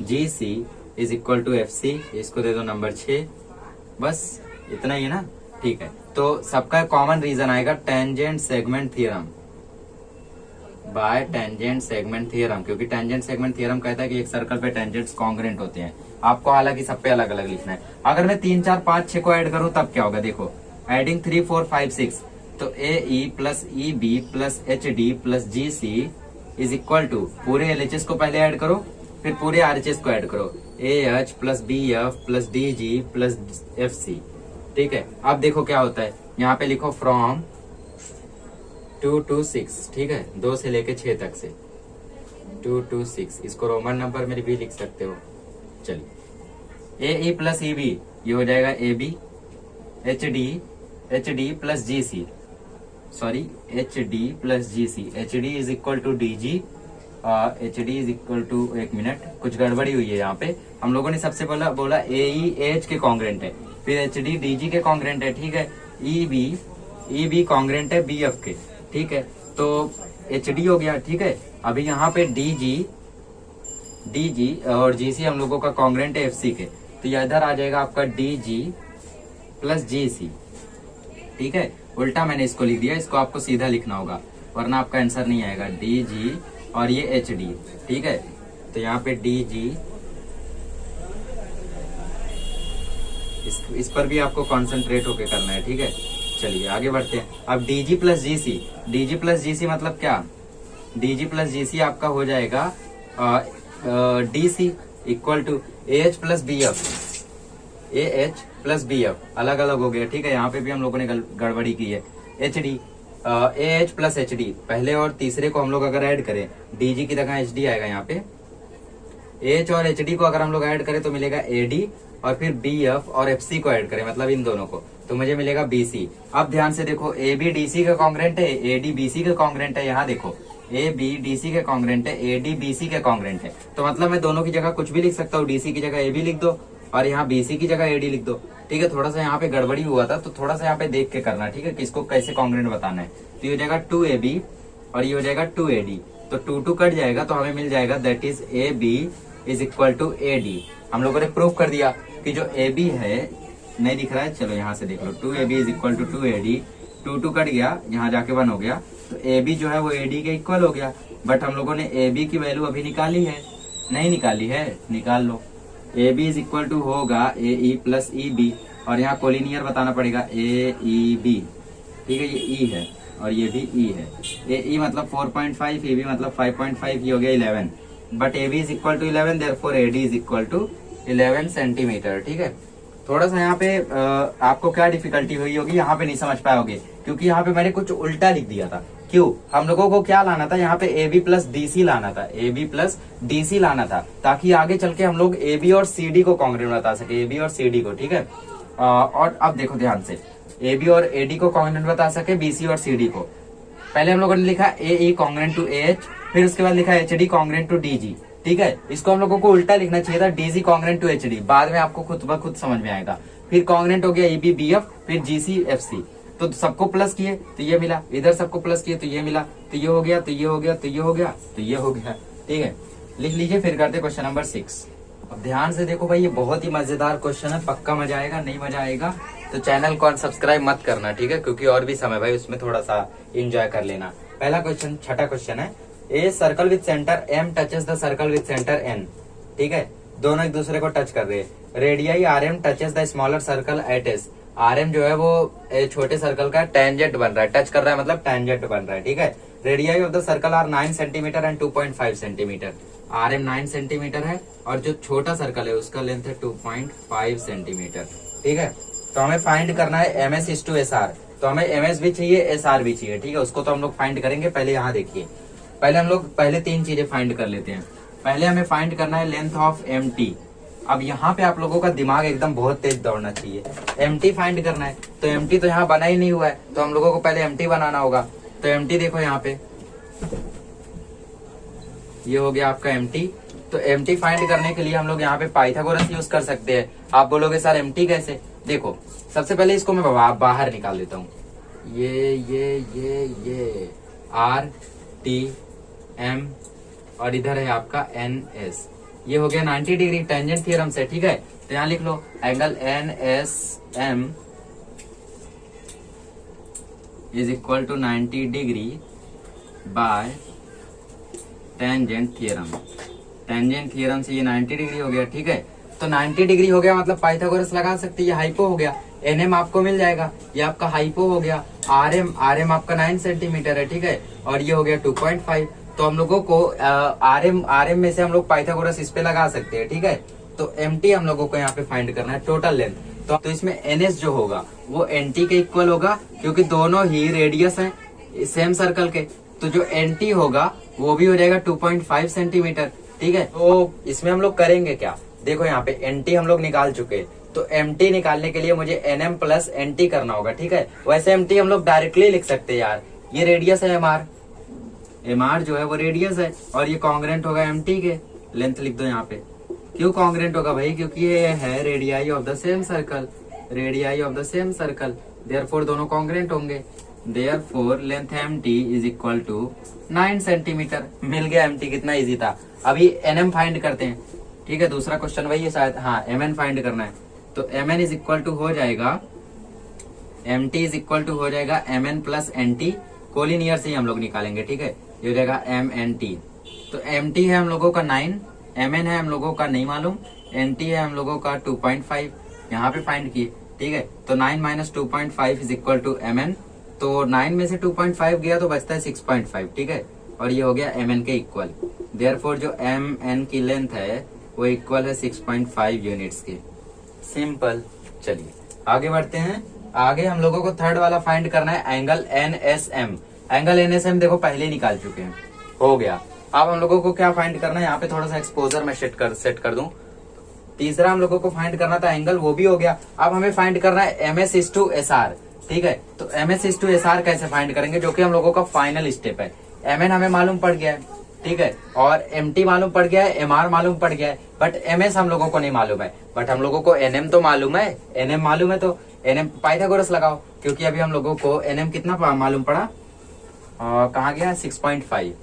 GC is equal to FC, इसको दे दो नंबर 6। बस इतना ही है ना, ठीक है। तो सबका कॉमन रीजन आएगा tangent segment theorem, bye tangent segment theorem, क्योंकि टेंजेंट सेगमेंट थ्योरम कहता है कि एक सर्कल पे टेंजेंट्स कॉन्ग्रुएंट होते हैं। आपको हालांकि सब पे अलग अलग लिखना है। अगर मैं 3 4 5 6 को ऐड करूं तब क्या होगा, देखो एडिंग 3 4 5 6, तो AE plus EB plus HD plus GC is equal to, पूरे LHS को पहले ऐड करो, फिर पूरे RHS को ऐड करो, AH plus BF plus DG plus FC, ठीक है। अब देखो क्या होता है, यहाँ पे लिखो फ्रॉम 2 to 6, ठीक है, 2 से लेके 6 तक से 2 to 6, इसको रोमन नंबर में भी लिख सकते हो। चलिए AE प्लस EB ये हो जाएगा AB, HD plus GC, sorry HD plus GC, HD is equal to DG, HD is equal to, एक मिनट कुछ गड़बड़ी हुई है यहाँ पे। हम लोगों ने सबसे बोला AE AH के कॉन्ग्रुएंट है, फिर HD DG के कॉन्ग्रुएंट है, ठीक है। EB कॉन्ग्रुएंट है BF के, ठीक है। तो HD हो गया, ठीक है। अभी यहाँ पे DG और GC हम लोगों का कॉन्ग्रुएंट है FC के, तो ये इधर आ जाएगा आपका DG प्लस GC, ठीक है, उल्टा मैंने इसको लिख दिया, इसको आपको सीधा लिखना होगा वरना आपका आंसर नहीं आएगा। डी जी और ये एच डी, ठीक है, तो यहाँ पे डी जी, इस पर भी आपको कॉन्सेंट्रेट होके करना है, ठीक है। चलिए आगे बढ़ते हैं। अब DG plus GC, DG plus GC मतलब क्या, डीजी प्लस जीसी आपका हो जाएगा DC equal to A H plus B F, A H plus B F अलग अलग हो गया, ठीक है, यहाँ पे भी हम लोगों ने गड़बड़ी की है। एच डी, ए एच प्लस एच डी, पहले और तीसरे को हम लोग अगर ऐड करें डीजी की जगह एच डी आएगा यहाँ पे। एच और एच डी को अगर हम लोग ऐड करें तो मिलेगा ए डी, और फिर बी एफ और एफ सी को ऐड करें मतलब इन दोनों को, तो मुझे मिलेगा बी सी। अब ध्यान से देखो, ए बी डी सी का कॉन्ग्रेंट है, ए डी बी सी का कॉन्ग्रेंट है, यहाँ देखो ए बी डी सी के कॉन्ग्रेंट है, ए डी बी सी के कॉन्ग्रेंट है, तो मतलब मैं दोनों की जगह कुछ भी लिख सकता हूँ, डीसी की जगह ए बी लिख दो और यहाँ बीसी की जगह एडी लिख दो, ठीक है। थोड़ा सा यहाँ पे गड़बड़ी हुआ था तो थोड़ा सा यहाँ पे देख के करना, ठीक है, किसको कैसे कॉन्ग्रेंट बताना है। तो ये हो जाएगा 2ab और ये हो जाएगा 2ad, तो 2 कट जाएगा तो हमें मिल जाएगा that is ab is equal to ad। हम लोगों ने प्रूव कर दिया कि जो ab है, नहीं दिख रहा है, चलो यहाँ से देख लो, 2ab is equal to 2ad, 2 cut गया, यहाँ जाके 1 हो गया, तो ab जो है वो ad के इक्वल हो गया। बट हम लोगों ने ab की वैल्यू अभी निकाली है, नहीं निकाली है, निकाल लो। A B is equal to होगा A E plus E B, और यहाँ कोलिनियर बताना पड़ेगा ए ई बी, ठीक है, ये ई है और ये भी ई है। ए ई मतलब 4.5, ए बी मतलब 5.5, ये हो गया 11, but A B is equal to 11, therefore A D is equal to 11 centimetre, ठीक है। थोड़ा सा यहाँ पे आपको क्या डिफिकल्टी हुई होगी, यहाँ पे नहीं समझ पाओगे क्योंकि यहाँ पे मैंने कुछ उल्टा लिख दिया था। क्यों, हम लोगों को क्या लाना था, यहाँ पे A B plus D C लाना था, A B plus D C लाना था, ताकि आगे चल के हम लोग ए बी और सी डी को कॉन्ग्रेंट बता सके, ए बी और सी डी को, ठीक है। और अब देखो ध्यान से, ए बी और ए डी को कॉन्ग्रेंट बता सके, बी सी और सी डी को। पहले हम लोगों ने लिखा A E congruent to A H, फिर उसके बाद लिखा H D congruent to D G, ठीक है। इसको हम लोगों को उल्टा लिखना चाहिए था, D C congruent to H D, बाद में आपको खुद ब खुद समझ में आएगा। फिर कॉन्ग्रेंट हो गया ए बी बी एफ, फिर जी सी एफ सी, तो सबको प्लस किए तो ये मिला, इधर सबको प्लस किए तो ये मिला, तो ये हो गया, तो ये हो गया, तो ये हो गया, तो ये हो गया, ठीक है। लिख लीजिए, फिर करते क्वेश्चन नंबर 6। अब ध्यान से देखो भाई, ये बहुत ही मजेदार क्वेश्चन है, पक्का मजा आएगा, नहीं मजा आएगा तो चैनल को सब्सक्राइब मत करना, ठीक है, क्योंकि और भी समय भाई उसमें थोड़ा सा इंजॉय कर लेना। पहला क्वेश्चन, छठा क्वेश्चन है, a circle with centre M touches the circle with centre N, ठीक है, दोनों एक दूसरे को टच कर रहे हैं। Radii R M touches the smaller circle at S, R M जो है वो छोटे सर्कल का टेंजेंट बन रहा है, टच कर रहा है मतलब टेंजेंट बन रहा है, ठीक है। Radii of the circle are 9 centimetre and 2.5 centimetre, R M 9 centimetre है और जो छोटा सर्कल है उसका लेंथ है 2.5 सेंटीमीटर, ठीक है। तो हमें फाइंड करना है M S is to S R, तो हमें एम एस भी चाहिए, एस आर भी चाहिए, ठीक है, उसको तो हम लोग फाइंड करेंगे। पहले यहाँ देखिए, पहले हम लोग पहले 3 चीजें फाइंड कर लेते हैं। पहले हमें फाइंड करना है लेंथ ऑफ एम टी। अब यहाँ पे आप लोगों का दिमाग एकदम बहुत तेज दौड़ना चाहिए, एम टी फाइंड करना है, तो एम टी तो यहाँ बना ही नहीं हुआ है, तो हम लोगों को पहले एम टी बनाना होगा। तो एम टी देखो यहाँ पे, ये हो गया आपका एम टी। तो एम टी फाइंड करने के लिए हम लोग यहाँ पे पाइथागोरस यूज कर सकते हैं। आप बोलोगे सर एम टी कैसे, देखो सबसे पहले इसको मैं बाहर निकाल देता हूँ, ये आर टी एम और इधर है आपका एन एस, ये हो गया 90 डिग्री टेंजेंट थ्योरम से, ठीक है। तो यहाँ लिख लो angle N S M is equal to 90 degree by tangent theorem. Tangent theorem से ये 90 डिग्री हो गया, ठीक है। तो 90 डिग्री हो गया मतलब पाइथागोरस लगा सकते, ये हाइपो हो गया, एन एम आपको मिल जाएगा, ये आपका हाइपो हो गया। आर एम आपका 9 सेंटीमीटर है, ठीक है, और ये हो गया 2.5। तो हम लोगों को आर एम में से हम लोग पाइथागोरस इस पे लगा सकते हैं, ठीक है। तो एम टी हम लोगों को यहाँ पे फाइंड करना है, टोटल लेंथ। तो इसमें एन एस जो होगा वो एन टी के इक्वल होगा, क्योंकि दोनों ही रेडियस है सेम सर्कल के। तो जो एन टी होगा वो भी हो जाएगा 2.5 सेंटीमीटर, ठीक है। तो इसमें हम लोग करेंगे क्या, देखो यहाँ पे एन टी हम लोग निकाल चुके, तो एम टी निकालने के लिए मुझे N M plus N T करना होगा, ठीक है। वैसे एम टी हम लोग डायरेक्टली लिख सकते हैं यार, ये रेडियस है एम आर जो है वो रेडियस है, और ये कॉन्ग्रेंट होगा एम टी के, लेंथ लिख दो यहाँ पे। क्यों कॉन्ग्रेंट होगा भाई, क्योंकि ये है radii of the same circle, radii of the same circle, therefore दोनों कॉन्ग्रेंट होंगे। Therefore length M T is equal to 9 centimetre. मिल गया एम टी, कितना इजी था। अभी एन एम फाइंड करते हैं, ठीक है, दूसरा क्वेश्चन वही है शायद, हाँ एम एन फाइंड करना है। तो M N is equal to हो जाएगा M T is equal to हो जाएगा M N plus N T, collinear से ही हम लोग निकालेंगे, ठीक है। ये हो जाएगा एम एन टी। तो एम टी है हम लोगों का 9, एम एन है हम लोगों का नहीं मालूम, एन टी है हम लोगों का 2.5, यहाँ पे फाइंड किए, ठीक है। तो 9 minus 2.5 is equal to M N. तो 9 में से 2.5 गया तो बचता है 6.5, ठीक है। और ये हो गया एम एन के इक्वल। देयरफॉर जो एम एन की लेंथ है वो इक्वल है 6.5 यूनिट्स के। सिंपल। चलिए आगे बढ़ते हैं। आगे हम लोगों को थर्ड वाला फाइंड करना है angle N S M. Angle N S M देखो पहले ही निकाल चुके हैं, हो गया। अब हम लोगों को क्या फाइंड करना है, यहाँ पे थोड़ा सा एक्सपोजर में सेट कर दूं। तीसरा हम लोगों को फाइंड करना था एंगल, वो भी हो गया। अब हमें फाइंड करना है M S is to S R, ठीक है। तो M S is to S R कैसे फाइंड करेंगे, जो कि हम लोगों का फाइनल स्टेप है। एम एन हमें मालूम पड़ गया है, ठीक है, और एम टी मालूम पड़ गया है, एम आर मालूम पड़ गया है, बट एम एस हम लोगों को नहीं मालूम है। बट हम लोगों को एन एम तो मालूम है, एन एम मालूम है, तो एन एम पाइथागोरस लगाओ, क्योंकि अभी हम लोगों को एन एम कितना मालूम पड़ा, कहाँ गया, 6.5।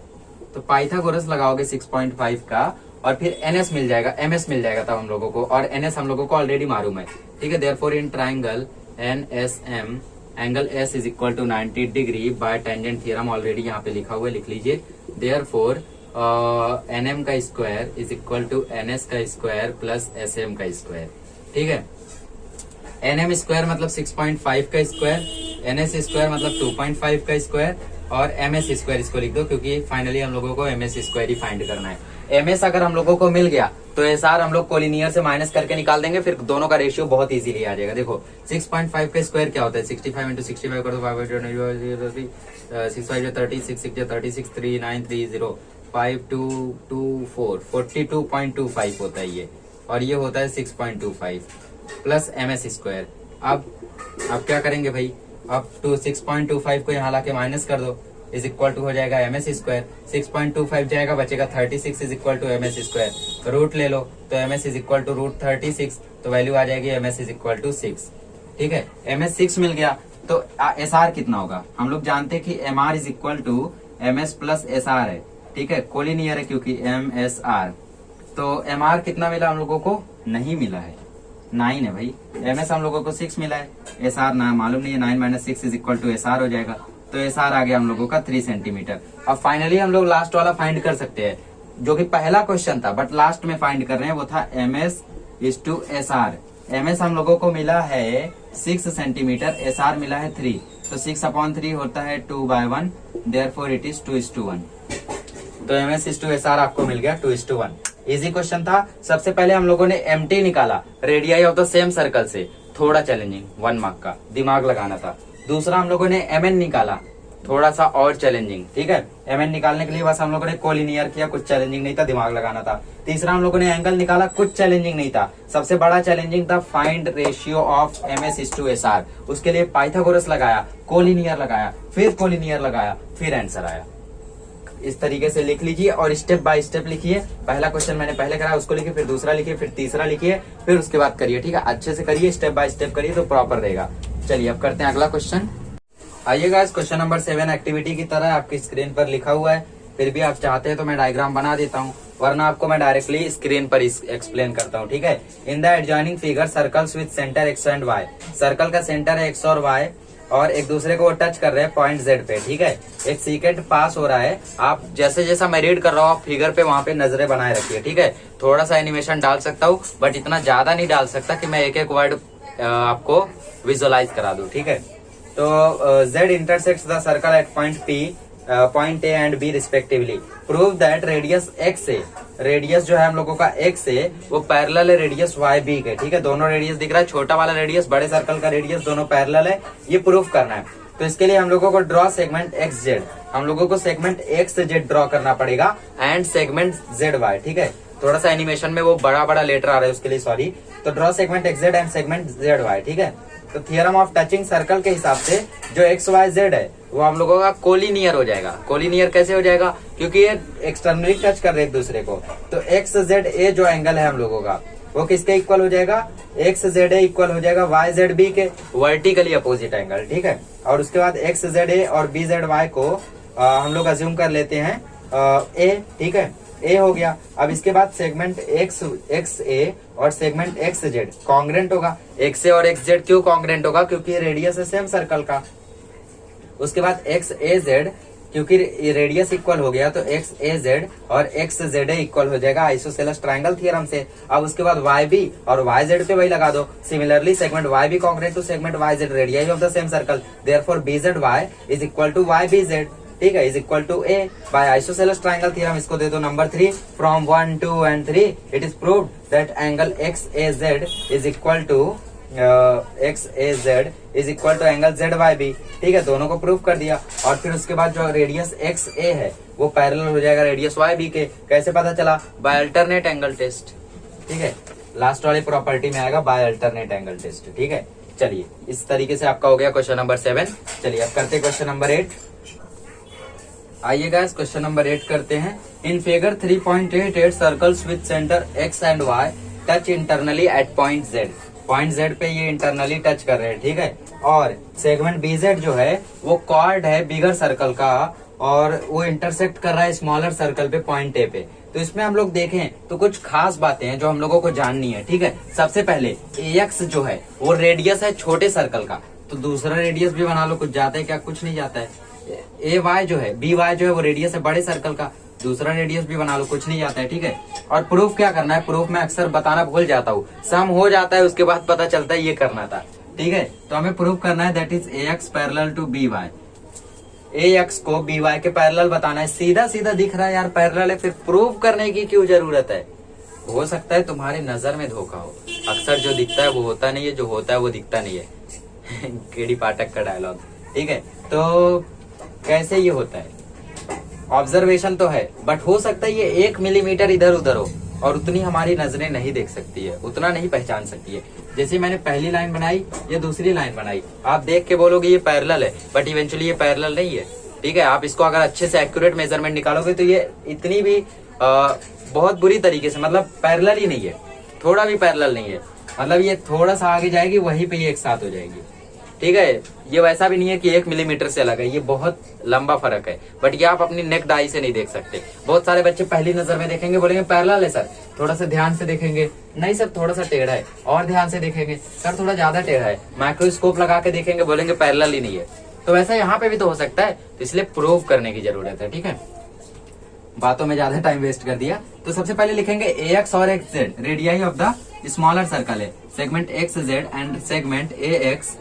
तो पाइथागोरस लगाओगे 6.5 का, और फिर एन एस मिल जाएगा, एम एस मिल जाएगा तब हम लोगों को, और एन एस हम लोगों को ऑलरेडी मालूम है, ठीक है। Therefore in triangle N S M angle S is equal to 90 degree by tangent theorem, already यहाँ पे लिखा हुआ है, लिख लीजिए। देयरफॉर एन एम का square is equal to N S का स्क्वायर प्लस एस एम का स्क्वायर, ठीक है। एन एम स्क्वायर मतलब 6.5 का स्क्वायर, एन एस स्क्वायर मतलब 2.5 का स्क्वायर, और एम एस स्क्वायर इसको लिख दो, क्योंकि फाइनली हम लोगों को एम एस स्क्वायर ही फाइंड करना है। एम एस अगर हम लोगों को मिल गया तो एस आर हम लोग कोलिनियर से माइनस करके निकाल देंगे, फिर दोनों का रेशियो बहुत इजीली आ जाएगा। देखो 6.5 का स्क्वायर क्या होता है, 65 इंटू 65 कर दो, 6 5 30, 6 6 36, 3 9 3 0 5 2 2 4 42.25 होता है ये, और ये होता है 6.25 प्लस एम एस स्क्वायर। अब क्या करेंगे भाई, अब 6.25 को यहाँ लाके माइनस कर दो, इज इक्वल टू हो जाएगा एम एस स्क्वायर। 6.25 जाएगा, बचेगा 36 is equal to M S square. Root ले लो तो M S is equal to root 36, तो वैल्यू आ जाएगी M S is equal to 6, ठीक है। एम एस 6 मिल गया, तो एस आर कितना होगा, हम लोग जानते हैं कि M R is equal to M S plus S R है, ठीक है, कोलिनियर है क्योंकि एम एस आर। तो एम आर कितना मिला हम लोगों को, नहीं मिला है, 9 है भाई। एम एस हम लोगों को 6 मिला है, एस आर ना मालूम नहीं है, 9 minus 6 is equal to S R हो जाएगा। तो एस आर आ गया हम लोगों का 3 सेंटीमीटर। अब फाइनली हम लोग लास्ट वाला फाइंड कर सकते हैं, जो कि पहला क्वेश्चन था बट लास्ट में फाइंड कर रहे हैं, वो था M S is to S R. M S हम लोगों को मिला है 6 सेंटीमीटर, एस आर मिला है 3, तो 6/3 होता है 2/1, देयरफॉर इट इज 2:1। तो M S is to S R आपको मिल गया 2:1। इजी क्वेश्चन था। सबसे पहले हम लोगों ने एम टी निकाला radii of the same circle से, थोड़ा चैलेंजिंग, 1 मार्क का, दिमाग लगाना था। दूसरा हम लोगों ने एम एन निकाला, थोड़ा सा और चैलेंजिंग, ठीक है। एम एन निकालने के लिए बस हम लोगों ने कोलिनियर किया, कुछ चैलेंजिंग नहीं था, दिमाग लगाना था। तीसरा हम लोगों ने एंगल निकाला, कुछ चैलेंजिंग नहीं था। सबसे बड़ा चैलेंजिंग था find ratio of M S is to S R. उसके लिए पाइथागोरस लगाया, कोलिनियर लगाया, फिर कोलिनियर लगाया, फिर आंसर आया। इस तरीके से लिख लीजिए और स्टेप बाय स्टेप लिखिए। पहला क्वेश्चन मैंने पहले करा, उसको लिखिए, फिर दूसरा लिखिए, फिर तीसरा लिखिए, फिर उसके बाद करिए, ठीक है। अच्छे से करिए, स्टेप बाय स्टेप करिए तो प्रॉपर रहेगा। चलिए अब करते हैं अगला क्वेश्चन। आइएगा, क्वेश्चन नंबर 7 एक्टिविटी की तरह आपकी स्क्रीन पर लिखा हुआ है, फिर भी आप चाहते हैं तो मैं डायग्राम बना देता हूँ, वरना आपको मैं डायरेक्टली स्क्रीन पर एक्सप्लेन करता हूँ, ठीक है। In the adjoining figure circles with centre X and Y. Circle का सेंटर है एक्स और वाई, और एक दूसरे को टच कर रहे हैं पॉइंट जेड पे, ठीक है। एक सेकंड पास हो रहा है, आप जैसे जैसा मैं रीड कर रहा हूँ आप फिगर पे वहां पे नजरें बनाए रखिए, ठीक है। थोड़ा सा एनिमेशन डाल सकता हूँ बट इतना ज्यादा नहीं डाल सकता कि मैं एक एक वर्ड आपको विजुअलाइज करा दूं, ठीक है। तो Z intersects the circle at point P, point A and B respectively. Prove that radius X है, रेडियस जो है हम लोगों का एक्स है वो पैरेलल है रेडियस वाई बी के, ठीक है। दोनों रेडियस दिख रहा है, छोटा वाला रेडियस, बड़े सर्कल का रेडियस, दोनों पैरेलल है, ये प्रूफ करना है। तो इसके लिए हम लोगों को ड्रॉ सेगमेंट एक्स जेड, हम लोगों को सेगमेंट एक्स जेड ड्रॉ करना पड़ेगा एंड सेगमेंट जेड वाई, ठीक है। थोड़ा सा एनिमेशन में वो बड़ा बड़ा लेटर आ रहा है, उसके लिए सॉरी। तो draw segment X Z and segment Z Y, ठीक है। तो थियरम ऑफ टचिंग सर्कल के हिसाब से जो एक्स वाई जेड है वो हम लोगों का कोलिनियर हो जाएगा। कोलिनियर कैसे हो जाएगा, क्योंकि ये एक्सटर्नली टच कर रहे हैं एक दूसरे को। तो एक्स जेड ए जो एंगल है हम लोगों का वो किसके इक्वल हो जाएगा, एक्स जेड ए इक्वल हो जाएगा वाई जेड बी के, वर्टिकली अपोजिट एंगल, ठीक है। और उसके बाद एक्स जेड ए और बी जेड वाई को हम लोग अज्यूम कर लेते हैं ए, ठीक है। ए हो गया। अब इसके बाद सेगमेंट एक्स ए और सेगमेंट एक्स जेड कॉन्ग्रेंट होगा। एक्स ए और एक्स जेड क्यों कॉन्ग्रेंट होगा? क्योंकि रेडियस है सेम सर्कल का। उसके बाद एक्स ए जेड, क्योंकि रेडियस इक्वल हो गया तो एक्स ए जेड और एक्स जेड ए इक्वल हो जाएगा आइसोसेलेस ट्रायंगल थ्योरम से। अब उसके बाद वाई बी और वाई जेड पे वही लगा दो। Similarly segment Y B congruent to segment Y Z, radius of the same circle, therefore B Z Y is equal to Y B Z, ठीक है, is equal to A bye isosceles triangle theorem. इसको दे दो number 3। From 1, 2 and 3 it is proved that angle X A Z is equal to X A Z is equal to angle Z Y B, ठीक है, दोनों को प्रूव कर दिया। और फिर उसके बाद जो रेडियस एक्स ए है वो पैरेलल हो जाएगा रेडियस वाई बी के। कैसे पता चला? बाय अल्टरनेट एंगल टेस्ट, ठीक है, लास्ट वाली प्रॉपर्टी में आएगा बाय अल्टरनेट एंगल टेस्ट, ठीक है। चलिए इस तरीके से आपका हो गया क्वेश्चन नंबर 7। चलिए अब करते हैं क्वेश्चन नंबर 8। आइए गाइस क्वेश्चन नंबर 8 करते हैं। In figure 3.88 circles with centre X and Y touch internally at point Z. Point Z पे ये इंटरनली टच कर रहे हैं, ठीक है। और सेगमेंट बी जेड जो है वो कॉर्ड है बिगर सर्कल का और वो इंटरसेक्ट कर रहा है स्मॉलर सर्कल पे पॉइंट ए पे। तो इसमें हम लोग देखें तो कुछ खास बातें हैं जो हम लोगों को जाननी है, ठीक है। सबसे पहले एक्स जो है वो रेडियस है छोटे सर्कल का, तो दूसरा रेडियस भी बना लो। कुछ जाता है क्या? कुछ नहीं जाता है। ए वाई जो है, बी वाई जो है वो रेडियस है बड़े सर्कल का, दूसरा रेडियस भी बना लो, कुछ नहीं जाता है, ठीक है। और प्रूफ क्या करना है? प्रूफ में अक्सर बताना भूल जाता हूँ, सम हो जाता है उसके बाद पता चलता है ये करना था, ठीक है। तो हमें प्रूफ करना है that is A X parallel to B Y. A X को बी वाई के पैरेलल बताना है। सीधा सीधा दिख रहा है यार पैरेलल है, फिर प्रूफ करने की क्यों जरूरत है? हो सकता है तुम्हारी नजर में धोखा हो, अक्सर जो दिखता है वो होता नहीं है, जो होता है वो दिखता नहीं है। केडी पाठक का डायलॉग, ठीक है। तो कैसे ये होता है? ऑब्जर्वेशन तो है, बट हो सकता है ये 1 मिलीमीटर इधर उधर हो और उतनी हमारी नजरें नहीं देख सकती है, उतना नहीं पहचान सकती है। जैसे मैंने पहली लाइन बनाई, ये दूसरी लाइन बनाई, आप देख के बोलोगे ये पैरेलल है, बट इवेंचुअली ये पैरेलल नहीं है, ठीक है। आप इसको अगर अच्छे से एक्यूरेट मेजरमेंट निकालोगे तो ये इतनी भी बहुत बुरी तरीके से, मतलब पैरेलल ही नहीं है, थोड़ा भी पैरेलल नहीं है। मतलब ये थोड़ा सा आगे जाएगी वहीं पे ये एक साथ हो जाएगी, ठीक है। ये वैसा भी नहीं है कि 1 मिलीमीटर से अलग है, ये बहुत लंबा फर्क है, बट ये आप अपनी नेक्ड आई से नहीं देख सकते। बहुत सारे बच्चे पहली नजर में देखेंगे, बोलेंगे पैरेलल है सर, थोड़ा सा ध्यान से देखेंगे, नहीं सर थोड़ा सा टेढ़ा है, और ध्यान से देखेंगे सर थोड़ा ज्यादा टेढ़ा है, माइक्रोस्कोप लगा के देखेंगे, बोलेंगे पैरेलल ही नहीं है। तो वैसा यहाँ पे भी तो हो सकता है, तो इसलिए प्रूव करने की जरूरत है, ठीक है। बातों में ज्यादा टाइम वेस्ट कर दिया। तो सबसे पहले लिखेंगे ए एक्स और X Z radii of the smaller circle है। Segment X Z and segment A X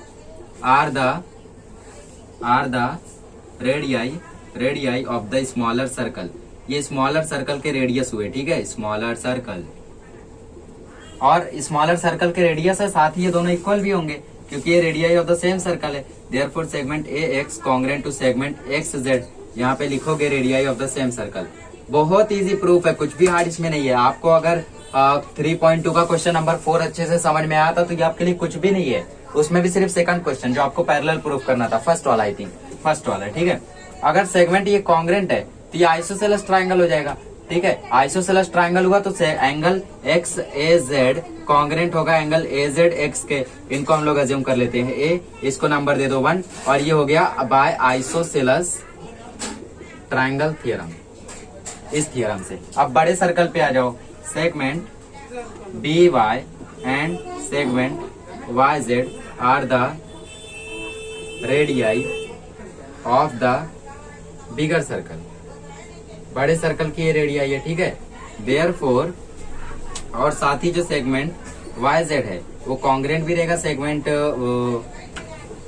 are the radii of the smaller circle। ये स्मॉलर सर्कल के रेडियस हुए, ठीक है, स्मॉलर सर्कल और स्मॉलर सर्कल के रेडियस है, साथ ही ये दोनों इक्वल भी होंगे क्योंकि ये radii of the same circle है। Therefore segment A X congruent to segment X Z, यहाँ पे लिखोगे radii of the same circle. बहुत इजी प्रूफ है, कुछ भी हार्ड इसमें नहीं है। आपको अगर 3.2 का क्वेश्चन नंबर 4 अच्छे से समझ में आया था तो ये आपके लिए कुछ भी नहीं है। उसमें भी सिर्फ सेकंड क्वेश्चन जो आपको पैरेलल प्रूफ करना था, फर्स्ट वाला, आई थिंक फर्स्ट वाला, ठीक है। अगर सेगमेंट ये कॉन्ग्रेंट है तो ये आइसोसेलेस ट्रायंगल हो जाएगा, ठीक है। आइसोसेलेस ट्रायंगल हुआ तो angle X A Z congruent होगा एंगल ए जेड एक्स के। इनको हम लोग अज्यूम कर लेते हैं ए, इसको नंबर दे दो 1, और ये हो गया बाय आइसोसेलेस ट्रायंगल थ्योरम, इस थ्योरम से। अब बड़े सर्कल पे आ जाओ, segment B Y and segment Y Z are the radii of the bigger circle. बड़े सर्कल की ये रेडियाई है, ठीक है। देयरफॉर, और साथ ही जो सेगमेंट वाई जेड है वो कॉन्ग्रेंट भी रहेगा सेगमेंट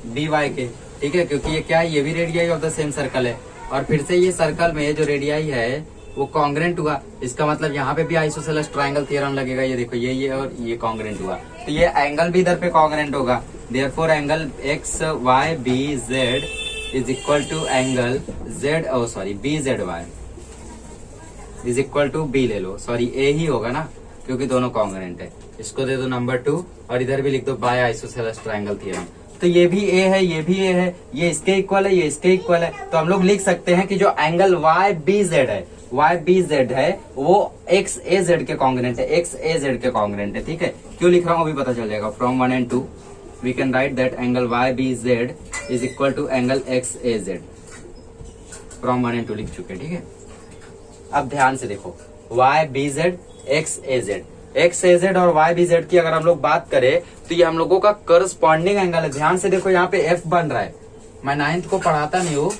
बी वाई के, ठीक है, क्योंकि ये क्या है, ये भी radii of the same circle है। और फिर से ये सर्कल में जो रेडियाई है वो कॉन्ग्रेंट हुआ, इसका मतलब यहाँ पे भी आइसोसेलेस ट्रायंगल थ्योरम लगेगा। ये देखो ये और ये कॉन्ग्रेंट हुआ, तो ये एंगल भी इधर पे कॉन्ग्रेंट होगा। Therefore angle x Y B Z is equal to angle Z, oh sorry B Z Y is equal to B ले लो, सॉरी ए ही होगा ना क्योंकि दोनों कॉन्ग्रेंट है। इसको दे दो नंबर 2 और इधर भी लिख दो बाय आइसोसेलेस ट्रायंगल थ्योरम। तो ये भी ए है, ये भी ए है, ये इसके इक्वल है, ये इसके इक्वल है। तो हम लोग लिख सकते हैं कि जो एंगल वाई बी जेड है, वाई बी जेड है, वो एक्स ए जेड के कॉन्ग्रेंट है, एक्स ए जेड के कॉन्ग्रेंट है, ठीक है। क्यों लिख रहा हूँ अभी पता चल जाएगा। From 1 and 2 we can write that angle Y B Z is equal to angle X A Z. From 1 and 2 लिख चुके, ठीक है। अब ध्यान से देखो, Y B Z x A Z. X A Z और वाई बी जेड की अगर हम लोग बात करें तो ये हम लोगों का करस्पॉन्डिंग एंगल है। ध्यान से देखो यहाँ पे एफ बन रहा है। मैं 9th को पढ़ाता नहीं हूँ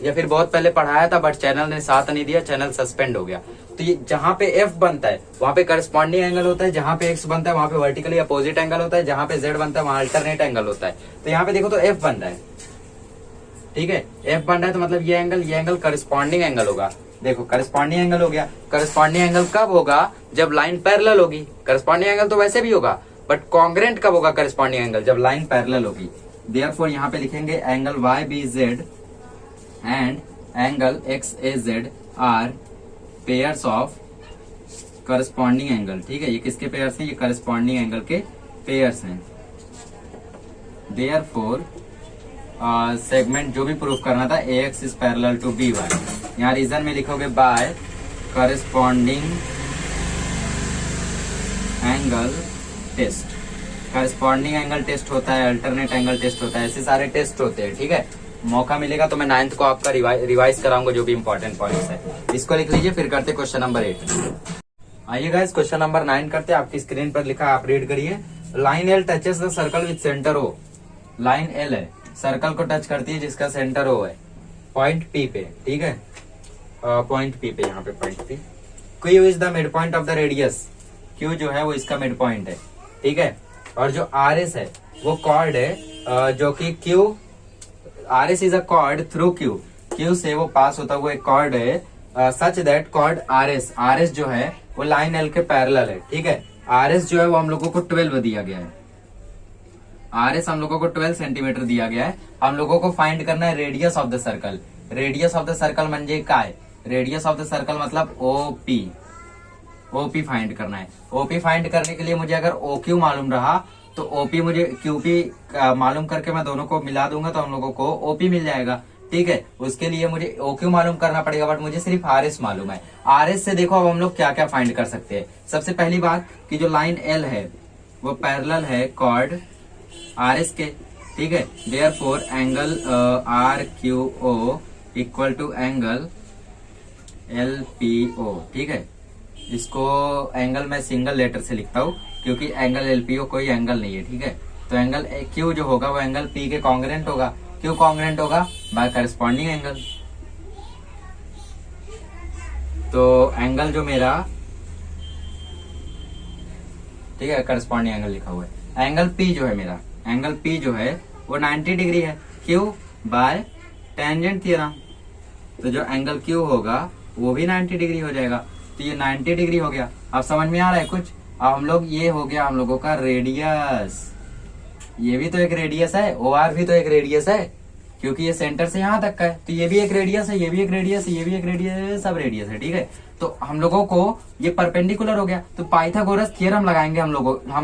या फिर बहुत पहले पढ़ाया था बट चैनल ने साथ नहीं दिया, चैनल सस्पेंड हो गया। तो ये जहां पे एफ बनता है वहां पे करस्पॉन्डिंग एंगल होता है, जहां पे एक्स बनता है वहां पे वर्टिकली अपोजिट एंगल होता है, जहां पे जेड बनता है वहां अल्टरनेट एंगल होता है। तो यहाँ पे देखो तो एफ बन रहा है, ठीक है, एफ बन रहा है तो मतलब ये एंगल करस्पॉन्डिंग एंगल होगा। देखो करस्पॉन्डिंग एंगल हो गया। करस्पॉन्डिंग एंगल कब होगा? जब लाइन पैरेलल होगी। करस्पॉन्डिंग एंगल तो वैसे भी होगा बट कॉन्ग्रेंट कब होगा करस्पॉन्डिंग एंगल? जब लाइन पैरेलल होगी। देयरफॉर यहाँ पे लिखेंगे angle Y B Z and angle X A Z are pairs of corresponding angle. ठीक है, ये किसके पेयर्स हैं? ये करस्पॉन्डिंग एंगल के पेयर्स हैं। देयरफॉर सेगमेंट जो भी प्रूफ करना था A X is parallel to B Y, यहाँ रीजन में लिखोगे by corresponding angle test. Corresponding angle test होता है, अल्टरनेट एंगल टेस्ट होता है, ऐसे सारे टेस्ट होते हैं। ठीक है, मौका मिलेगा तो मैं 9th को आपका रिवाइज कराऊंगा जो भी इंपॉर्टेंट पॉइंट्स है। इसको लिख लीजिए, फिर करते क्वेश्चन नंबर 8। आइए गाइस क्वेश्चन नंबर 9 करते हैं। आपकी स्क्रीन पर लिखा है, आप रीड करिए। Line L touches the circle with centre O. Line L है, सर्कल को टच करती है जिसका सेंटर ओ है, पॉइंट पी पे। ठीक है, पॉइंट पी पे, यहाँ पे point P. Q is the mid point of the radius. Q जो है वो इसका मिड पॉइंट है। ठीक है, और जो आर एस है वो कॉर्ड है जो कि Q, R S is a chord through Q. Q से वो पास होता हुआ एक कॉर्ड है such that chord R S. R S जो है वो लाइन एल के पैरेलल है। ठीक है, आर एस जो है वो हम लोगों को 12 दिया गया है। आर एस हम लोगों को 12 सेंटीमीटर दिया गया है। हम लोगों को फाइंड करना है radius of the circle. Radius of the circle म्हणजे काय? रेडियस ऑफ द सर्कल मतलब ओपी। ओपी फाइंड करना है। ओपी फाइंड करने के लिए मुझे अगर ओक्यू मालूम रहा तो ओपी मुझे क्यूपी मालूम करके मैं दोनों को मिला दूंगा तो हम लोगों को ओपी मिल जाएगा। ठीक है, उसके लिए मुझे ओक्यू मालूम करना पड़ेगा बट मुझे सिर्फ आर एस मालूम है। आर एस से देखो अब हम लोग क्या क्या फाइंड कर सकते हैं। सबसे पहली बात कि जो लाइन एल है वो पैरेलल है कॉर्ड आर एस के। ठीक है, therefore angle R Q O equal to angle L P O. ठीक है, इसको एंगल मैं सिंगल लेटर से लिखता हूँ क्योंकि एंगल एलपीओ कोई एंगल नहीं है। ठीक है, तो एंगल क्यू जो होगा वो एंगल पी के कॉन्ग्रेंट होगा। क्यों कॉन्ग्रेंट होगा? By corresponding angle. तो एंगल जो मेरा, ठीक है, करस्पॉन्डिंग एंगल लिखा हुआ है। एंगल पी जो है मेरा, एंगल पी जो है वो 90 डिग्री है। क्यों? Bye tangent theorem. तो जो एंगल क्यू होगा वो भी 90 डिग्री हो जाएगा। तो ये 90 डिग्री हो गया। अब समझ में आ रहा है कुछ? अब हम लोग, ये हो गया हम लोगों का रेडियस। ये भी तो एक रेडियस है, ओ आर भी तो एक रेडियस है क्योंकि ये सेंटर से यहाँ तक का है। तो ये भी एक रेडियस है, ये भी एक रेडियस है, ये भी एक रेडियस है, सब रेडियस है। ठीक है, तो हम लोगों को ये परपेंडिकुलर हो गया तो पाइथागोरस थ्योरम लगाएंगे हम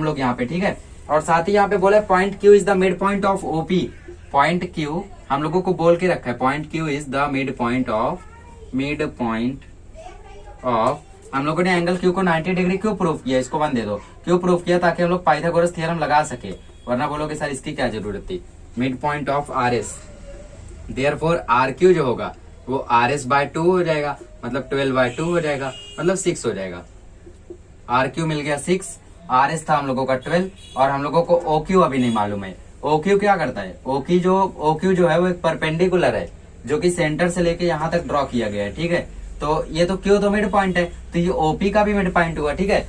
लोग यहाँ पे। ठीक है, और साथ ही यहाँ पे बोला point Q is the mid point of OP. Point Q हम लोगों को बोल के रखा है, point Q is the mid point of. हम लोगों ने एंगल क्यू को 90 डिग्री क्यों प्रूफ किया? इसको 1 दे दो। क्यों प्रूफ किया? ताकि हम लोग पाइथागोरस थ्योरम लगा सके, वरना बोलोगे सर इसकी क्या जरूरत थी। Midpoint of R S, therefore R Q जो होगा वो आर एस बाय 2 हो जाएगा, मतलब 12/2 हो जाएगा, मतलब 6 हो जाएगा। आर क्यू मिल गया 6, आर एस था हम लोगों का 12 और हम लोगों को ओ क्यू अभी नहीं मालूम है। ओ क्यू क्या करता है? ओ क्यू जो है वो एक परपेंडिकुलर है जो कि सेंटर से लेके यहाँ तक ड्रॉ किया गया है। ठीक है, तो ये तो क्यू तो मिड पॉइंट है, तो ये ओपी का भी मिड पॉइंट हुआ। ठीक है,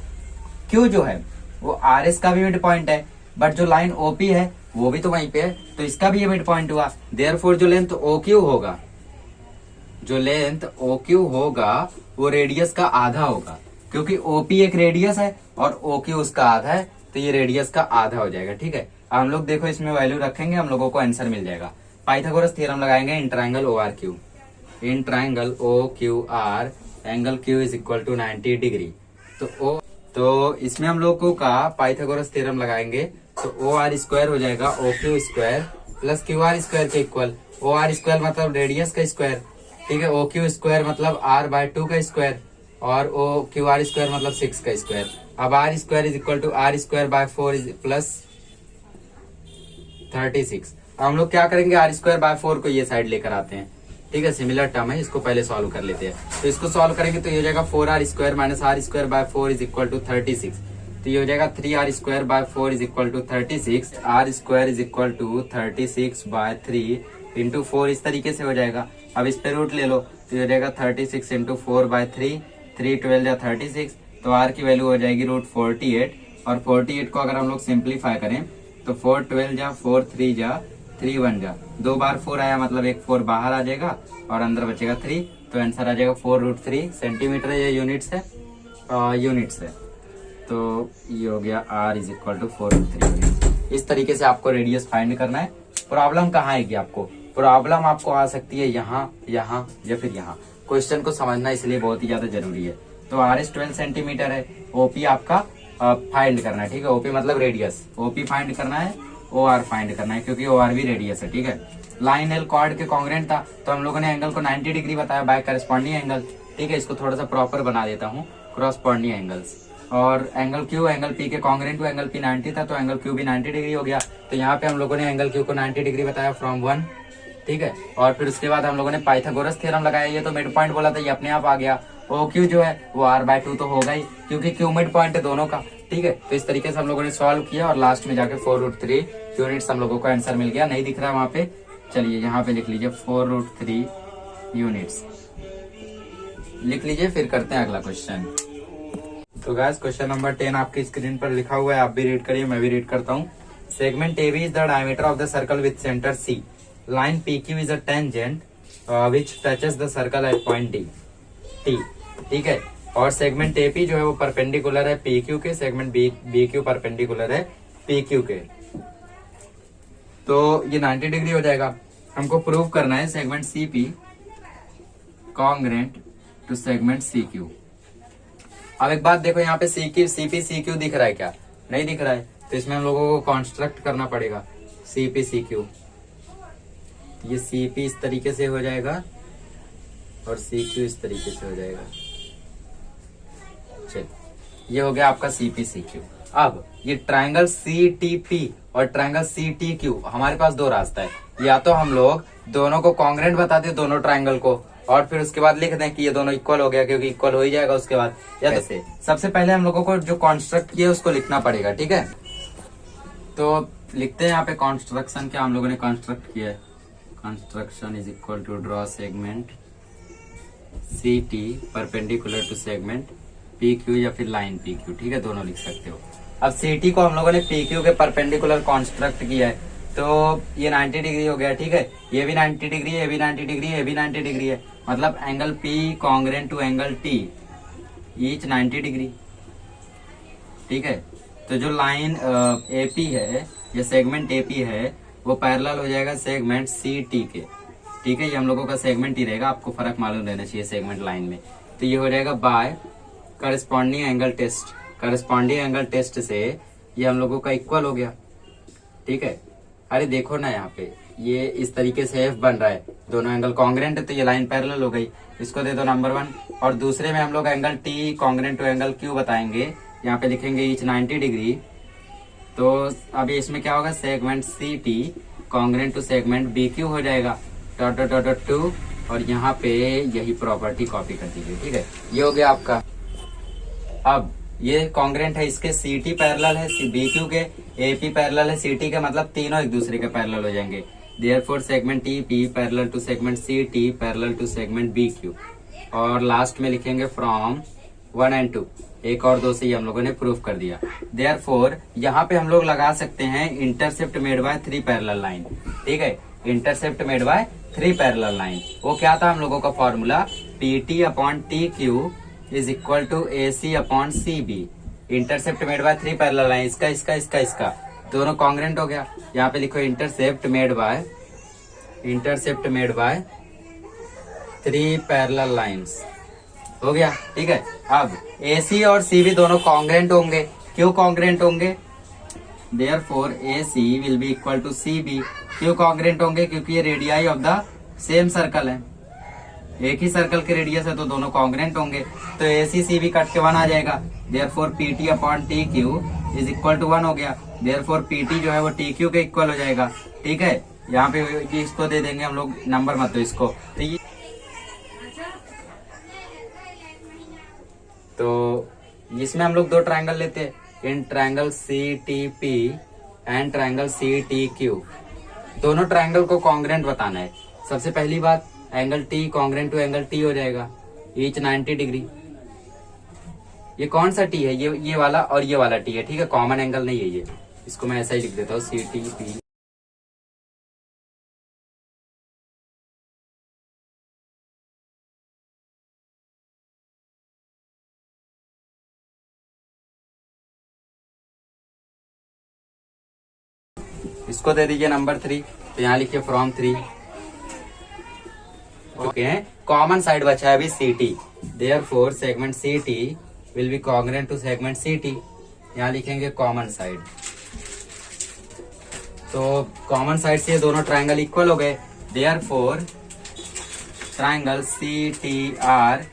क्यू जो है वो आर एस का भी मिड पॉइंट है बट जो लाइन ओपी है वो भी तो वहीं पे है, तो इसका भी ये मिड पॉइंट हुआ। देयरफॉर जो लेंथ ओ क्यू होगा, जो लेंथ ओ क्यू होगा वो रेडियस का आधा होगा क्योंकि ओपी एक रेडियस है और ओ क्यू उसका आधा है, तो ये रेडियस का आधा हो जाएगा। ठीक है, हम लोग देखो इसमें वैल्यू रखेंगे, हम लोगों को आंसर मिल जाएगा। पाइथागोरस थ्योरम लगाएंगे in triangle O R Q. In triangle O Q R angle Q is equal to 90 degree. तो इसमें हम लोगों का पाइथागोरस थ्योरम लगाएंगे तो ओ आर स्क्वायर हो जाएगा O Q square plus Q R square के इक्वल। ओ आर स्क्वायर मतलब रेडियस का स्क्वायर। ठीक है, ओ क्यू स्क्वायर मतलब r बाय 2 का स्क्वायर और ओ क्यू आर स्क्वायर मतलब 6 का स्क्वायर। अब R square is equal to R square by 4 is plus 36। अब हम लोग क्या करेंगे, आर स्क्वायर बाय 4 को ये साइड लेकर आते हैं ठीक है, सिमिलर टर्म है, इसको पहले सॉल्व कर लेते हैं। तो इसको सॉल्व करेंगे तो ये हो जाएगा 4r square minus R square by 4 is equal to 36। तो ये हो जाएगा 3r square by 4 is equal to 36। R square is equal to 36 बाय 3 इंटू 4, इस तरीके से हो जाएगा। अब इस पे रूट ले लो तो ये हो जाएगा 36 इंटू 4 बाय 3, 3 12 या 36, तो आर की वैल्यू हो जाएगी रूट 48। और 48 को अगर हम लोग सिंप्लीफाई करें तो 4 12 जा, 4 3 जा, 3 1 जा, 2 बार 4 आया मतलब एक 4 बाहर आ जाएगा और अंदर बचेगा 3, तो आंसर आ जाएगा 4 रूट 3 सेंटीमीटर है। ये यूनिट्स है, यूनिट्स है। तो ये हो गया r is equal to 4 root 3 unit. इस तरीके से आपको रेडियस फाइंड करना है। प्रॉब्लम कहाँ आएगी आपको? प्रॉब्लम आपको आ सकती है यहाँ, यहाँ या फिर यहाँ। क्वेश्चन को समझना इसलिए बहुत ही ज्यादा जरूरी है। तो RS 12 सेंटीमीटर है, OP आपका फाइंड करना है, ठीक है। OP मतलब रेडियस, OP फाइंड करना है, OR फाइंड करना है, क्योंकि OR भी रेडियस है, ठीक है। लाइन एल कॉर्ड के कॉन्ग्रेंट था, तो हम लोगों ने एंगल को 90 डिग्री बताया बाय करस्पॉन्डिंग एंगल, ठीक है। इसको थोड़ा सा प्रॉपर बना देता हूँ, क्रॉसपॉन्डिंग एंगल्स। और एंगल क्यू एंगल पी के कॉन्ग्रेंट टू एंगल पी 90 था, तो एंगल क्यू भी 90 डिग्री हो गया। तो यहाँ पे हम लोगों ने एंगल क्यू को 90 डिग्री बताया फ्रॉम 1, ठीक है। और फिर उसके बाद हम लोगों ने पाइथागोरस थ्योरम लगाया, ये तो मिड पॉइंट बोला था, ये अपने आप आ गया। ओ क्यू जो है वो r/2 तो होगा ही, क्योंकि क्यू मिड पॉइंट है दोनों का, ठीक है। तो इस तरीके से हम लोगों ने सॉल्व किया और लास्ट में जाके 4 रूट 3 यूनिट्स हम लोगों को आंसर मिल गया। नहीं दिख रहा है वहां पे, चलिए यहाँ पे लिख लीजिए 4 रूट 3 यूनिट्स लिख लीजिए। फिर करते हैं अगला क्वेश्चन। तो गाइस क्वेश्चन नंबर 10 आपकी स्क्रीन पर लिखा हुआ है, आप भी रीड करिए, मैं भी रीड करता हूँ। Segment AB is the diameter of the circle with centre C। Line PQ is a tangent which touches the circle at point T, ठीक है। और सेगमेंट AP जो है वो परपेंडिकुलर है PQ के, सेगमेंट BQ परपेंडिकुलर है PQ के। तो ये 90 डिग्री हो जाएगा। हमको प्रूव करना है segment CP congruent to segment CQ। अब एक बात देखो, यहाँ पे CP CQ दिख रहा है क्या? नहीं दिख रहा है, तो इसमें हम लोगों को कॉन्स्ट्रक्ट करना पड़ेगा CP CQ। ये CP इस तरीके से हो जाएगा और CQ इस तरीके से हो जाएगा। चल, ये हो गया आपका CP CQ। अब ये ट्रायंगल CTP और ट्रायंगल CTQ, हमारे पास दो रास्ता है। या तो हम लोग दोनों को कॉन्ग्रेंट बता दें, दोनों ट्रायंगल को, और फिर उसके बाद लिख दें कि ये दोनों इक्वल हो गया, क्योंकि इक्वल हो ही जाएगा उसके बाद। या तो सबसे पहले हम लोगों को जो कॉन्स्ट्रक्ट किया उसको लिखना पड़ेगा, ठीक है। तो लिखते हैं यहाँ पे कॉन्स्ट्रक्शन, क्या हम लोगों ने कॉन्स्ट्रक्ट किया है। Construction is equal to draw segment CT perpendicular to segment PQ या फिर लाइन PQ, ठीक है, दोनों लिख सकते हो। अब CT को हम लोगों ने PQ के परपेंडिकुलर कॉन्स्ट्रक्ट किया है, तो ये 90 डिग्री हो गया, ठीक है। ये भी 90 डिग्री है, ये भी 90 डिग्री है, ये भी 90 डिग्री है, मतलब angle P congruent to angle T each 90 degree, ठीक है। तो जो लाइन AP है, ये सेगमेंट AP है, वो पैरेलल हो जाएगा सेगमेंट CT के, ठीक है। ये हम लोगों का सेगमेंट ही रहेगा, आपको फर्क मालूम रहना चाहिए सेगमेंट लाइन में। तो ये हो जाएगा by corresponding angle test. Corresponding angle test से ये हम लोगों का इक्वल हो गया, ठीक है। अरे देखो ना, यहाँ पे ये इस तरीके से F बन रहा है, दोनों एंगल कॉन्ग्रेंट है, तो ये लाइन पैरेलल हो गई। इसको दे दो नंबर 1। और दूसरे में हम लोग angle T congruent to angle Q बताएंगे, यहाँ पे लिखेंगे ईच 90 डिग्री। तो अभी इसमें क्या होगा, segment CT congruent to segment BQ हो जाएगा, डॉट डॉट डॉट 2, और यहाँ पे यही प्रॉपर्टी कॉपी कर दीजिए, ठीक है। ये हो गया आपका। अब ये कॉन्ग्रेंट है, इसके CT पैरेलल है BQ के, AP पैरेलल है CT के, मतलब तीनों एक दूसरे के पैरेलल हो जाएंगे। Therefore segment TP parallel to segment CT parallel to segment BQ। और लास्ट में लिखेंगे फ्रॉम 1 and 2, 1 और 2 से ही हम लोगों ने प्रूफ कर दिया। देयरफॉर यहाँ पे हम लोग लगा सकते हैं intercept made by 3 parallel line, ठीक है। Intercept made by 3 parallel line, वो क्या था हम लोगों का formula, PT upon TQ is equal to AC upon CB। Intercept made by 3 parallel line, इसका इसका इसका इसका दोनों कॉन्ग्रेंट हो गया। यहाँ पे लिखो intercept made by 3 parallel lines हो गया, ठीक है। अब AC और CB दोनों कॉन्ग्रेंट होंगे। क्यों कॉन्ग्रेंट होंगे? Therefore AC will be equal to CB। क्यों कॉन्ग्रेंट होंगे? क्योंकि ये radii of the same circle है, एक ही सर्कल के रेडियस है, तो दोनों कॉन्ग्रेंट होंगे। तो AC CB कट के 1 आ जाएगा। Therefore PT upon TQ is equal to 1 हो गया। देयरफॉर PT जो है वो TQ के इक्वल हो जाएगा, ठीक है। यहाँ पे ये इसको दे देंगे हम लोग, नंबर मत दो इसको। तो इसमें हम लोग दो ट्रायंगल लेते हैं, इन triangle C T P and triangle C T Q. दोनों ट्रायंगल को कॉन्ग्रेंट बताना है। सबसे पहली बात, angle T congruent to angle T हो जाएगा, ईच 90 डिग्री। ये कौन सा टी है? ये वाला और ये वाला टी है, ठीक है, कॉमन एंगल नहीं है ये। इसको मैं ऐसा ही लिख देता हूँ, सी टी पी। इसको दे दीजिए नंबर 3, तो यहाँ लिखिए फ्रॉम 3। ओके, कॉमन साइड बचा है अभी C T, therefore segment C T will be congruent to segment C T. यहाँ लिखेंगे कॉमन साइड। तो कॉमन साइड से ये दोनों ट्रायंगल इक्वल हो गए, therefore triangle C T R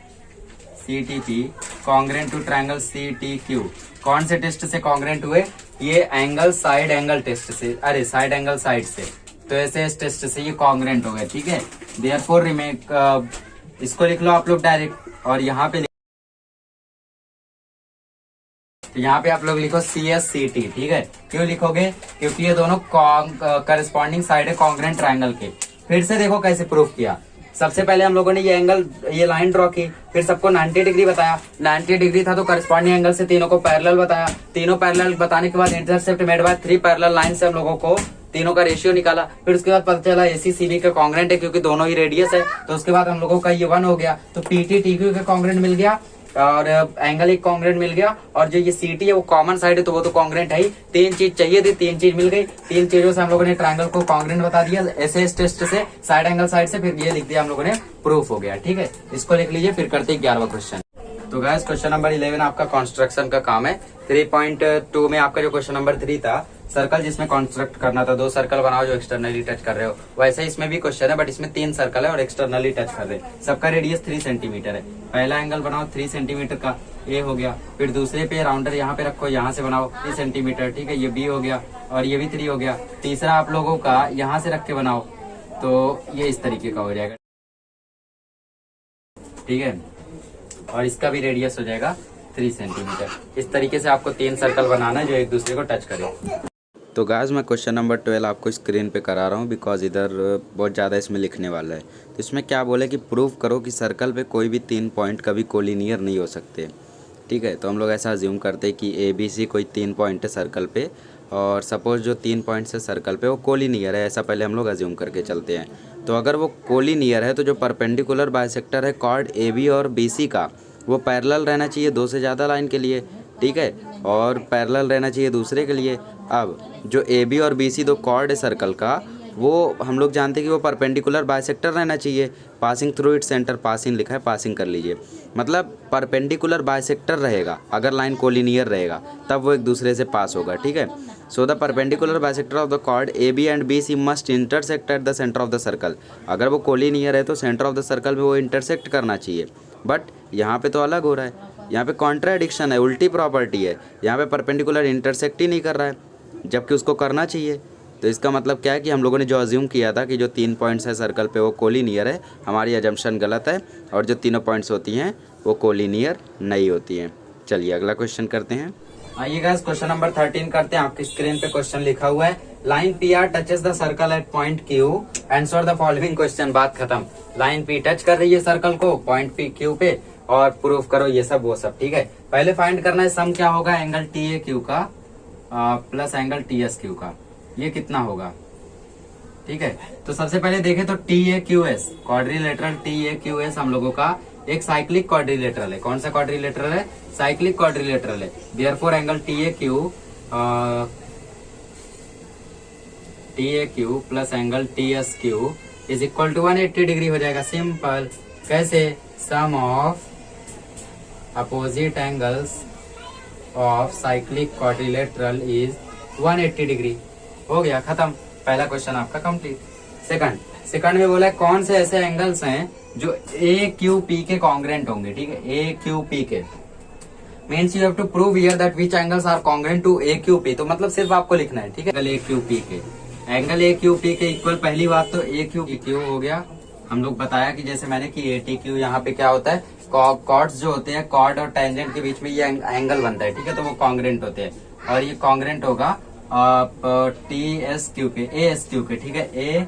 C T P congruent to triangle C T Q. कौन से टेस्ट से कॉन्ग्रेंट हुए? ये एंगल साइड एंगल टेस्ट से, अरे साइड एंगल साइड से, तो ऐसे इस टेस्ट से ये कॉन्ग्रेंट हो गए, ठीक है। देयरफॉर रिमेक, इसको लिख लो आप लोग डायरेक्ट, और यहाँ पे तो यहाँ पे आप लोग लिखो सी एस सी टी, ठीक है। क्यों लिखोगे? क्योंकि ये दोनों करस्पॉन्डिंग साइड है कॉन्ग्रेंट ट्रायंगल के। फिर से देखो कैसे प्रूफ किया। सबसे पहले हम लोगों ने ये एंगल, ये लाइन ड्रॉ की, फिर सबको 90 डिग्री बताया, 90 डिग्री था तो करस्पॉन्डिंग एंगल से तीनों को पैरेलल बताया। तीनों पैरेलल बताने के बाद intercept made by 3 parallel line से हम लोगों को तीनों का रेशियो निकाला। फिर उसके बाद पता चला एसी सीबी का कॉन्ग्रेंट है क्योंकि दोनों ही रेडियस है। तो उसके बाद हम लोगों का ये 1 हो गया, तो पीटी टीक्यू का कॉन्ग्रेंट मिल गया और एंगल एक कॉन्ग्रेंट मिल गया, और जो ये सीटी है वो कॉमन साइड है तो वो तो कॉन्ग्रेंट है ही। 3 चीज चाहिए थी, 3 चीज मिल गई। 3 चीजों से हम लोगों ने ट्रायंगल को कॉन्ग्रेंट बता दिया, ऐसे टेस्ट से, साइड एंगल साइड से, फिर ये लिख दिया हम लोगों ने, प्रूफ हो गया, ठीक है। इसको लिख लीजिए, फिर करते 11वां क्वेश्चन। तो गाइस क्वेश्चन नंबर 11 आपका कंस्ट्रक्शन का काम है। 3.2 में आपका जो क्वेश्चन नंबर 3 था, सर्कल जिसमें कंस्ट्रक्ट करना था, 2 सर्कल बनाओ जो एक्सटर्नली टच कर रहे हो। वैसे इसमें भी क्वेश्चन है, बट इसमें 3 सर्कल है और एक्सटर्नली टच कर रहे हैं। सबका रेडियस 3 सेंटीमीटर है। पहला एंगल बनाओ 3 सेंटीमीटर का, ए हो गया। फिर दूसरे पे राउंडर यहाँ पे रखो, यहाँ से बनाओ 3 सेंटीमीटर, ठीक है, ये बी हो गया और ये भी 3 हो गया। तीसरा आप लोगों का यहाँ से रख के बनाओ, तो ये इस तरीके का हो जाएगा, ठीक है, और इसका भी रेडियस हो जाएगा 3 सेंटीमीटर। इस तरीके से आपको 3 सर्कल बनाना है जो एक दूसरे को टच करे। तो गाइस मैं क्वेश्चन नंबर 12 आपको स्क्रीन पे करा रहा हूँ, बिकॉज इधर बहुत ज़्यादा इसमें लिखने वाला है। तो इसमें क्या बोले कि प्रूव करो कि सर्कल पे कोई भी 3 पॉइंट कभी कोलिनियर नहीं हो सकते, ठीक है। तो हम लोग ऐसा अज्यूम करते हैं कि ABC कोई 3 पॉइंट है सर्कल पे, और सपोज जो 3 पॉइंट्स है सर्कल पे वो कोलिनियर है, ऐसा पहले हम लोग अज्यूम करके चलते हैं। तो अगर वो कोलिनियर है तो जो परपेंडिकुलर बाइसेक्टर है कॉर्ड AB और BC का, वो पैरेलल रहना चाहिए 2 से ज़्यादा लाइन के लिए, ठीक है, और पैरेलल रहना चाहिए दूसरे के लिए। अब जो AB और BC 2 कॉर्ड है सर्कल का, वो हम लोग जानते हैं कि वो परपेंडिकुलर बाइसेक्टर रहना चाहिए, passing through it centre, passing लिखा है, पासिंग कर लीजिए, मतलब परपेंडिकुलर बाइसेक्टर रहेगा। अगर लाइन कोलिनियर रहेगा तब वो एक दूसरे से पास होगा, ठीक है। So the perpendicular bisector of the chord AB and BC must intersect at the centre of the circle. अगर वो कोलिनियर है तो सेंटर ऑफ द सर्कल में वो इंटरसेक्ट करना चाहिए, बट यहाँ पे तो अलग हो रहा है, यहाँ पे कॉन्ट्राडिक्शन है, उल्टी प्रॉपर्टी है। यहाँ पे परपेंडिकुलर इंटरसेक्ट ही नहीं कर रहा है जबकि उसको करना चाहिए। तो इसका मतलब क्या है कि हम लोगों ने जो अज्यूम किया था कि जो 3 पॉइंट्स है सर्कल पे वो कोलिनियर है, हमारी अजम्पशन गलत है, और जो तीनों पॉइंट्स होती हैं वो कोलिनियर नहीं होती हैं। चलिए अगला क्वेश्चन करते हैं। आइए गाइस क्वेश्चन नंबर 13 करते हैं। आपकी स्क्रीन पे क्वेश्चन लिखा हुआ है, line PR touches the circle at point Q, answer the following question. बात खत्म। लाइन P टच कर रही है सर्कल को पॉइंट PQ पे, और प्रूफ करो ये सब वो सब, ठीक है। पहले फाइंड करना है सम क्या होगा एंगल TAQ का प्लस एंगल TSQ का, ये कितना होगा, ठीक है। तो सबसे पहले देखें तो TAQS क्वाड्रिलेटरल TAQS हम लोगों का एक साइक्लिक क्वाड्रिलेटरल है। कौन सा क्वाड्रिलेटरल है? साइक्लिक क्वाड्रिलेटरल है। Therefore angle TAQ plus angle TSQ is equal to 180 degree हो जाएगा। सिंपल। कैसे? Sum of opposite angles of cyclic quadrilateral is 180 degree. हो गया, खत्म। पहला क्वेश्चन आपका कंप्लीट। सेकंड में बोला है कौन से ऐसे एंगल्स हैं जो AQP के कॉन्ग्रेंट होंगे, ठीक है, AQP के। Means you have to prove here that which angles are congruent to AQP। तो मतलब सिर्फ आपको लिखना है, ठीक है, AQP के। एंगल ए क्यू पी के इक्वल, पहली बात तो ए क्यू क्यू हो गया। हम लोग बताया कि जैसे मैंने कि ए टी क्यू, यहाँ पे क्या होता है, कॉर्ड्स जो होते हैं, कॉर्ड और टेंजेंट के बीच में ये एंगल बनता है, ठीक है, तो वो कॉन्ग्रेंट होते हैं और ये कॉन्ग्रेंट होगा टी एस क्यू के, ए एस क्यू के, ठीक है, A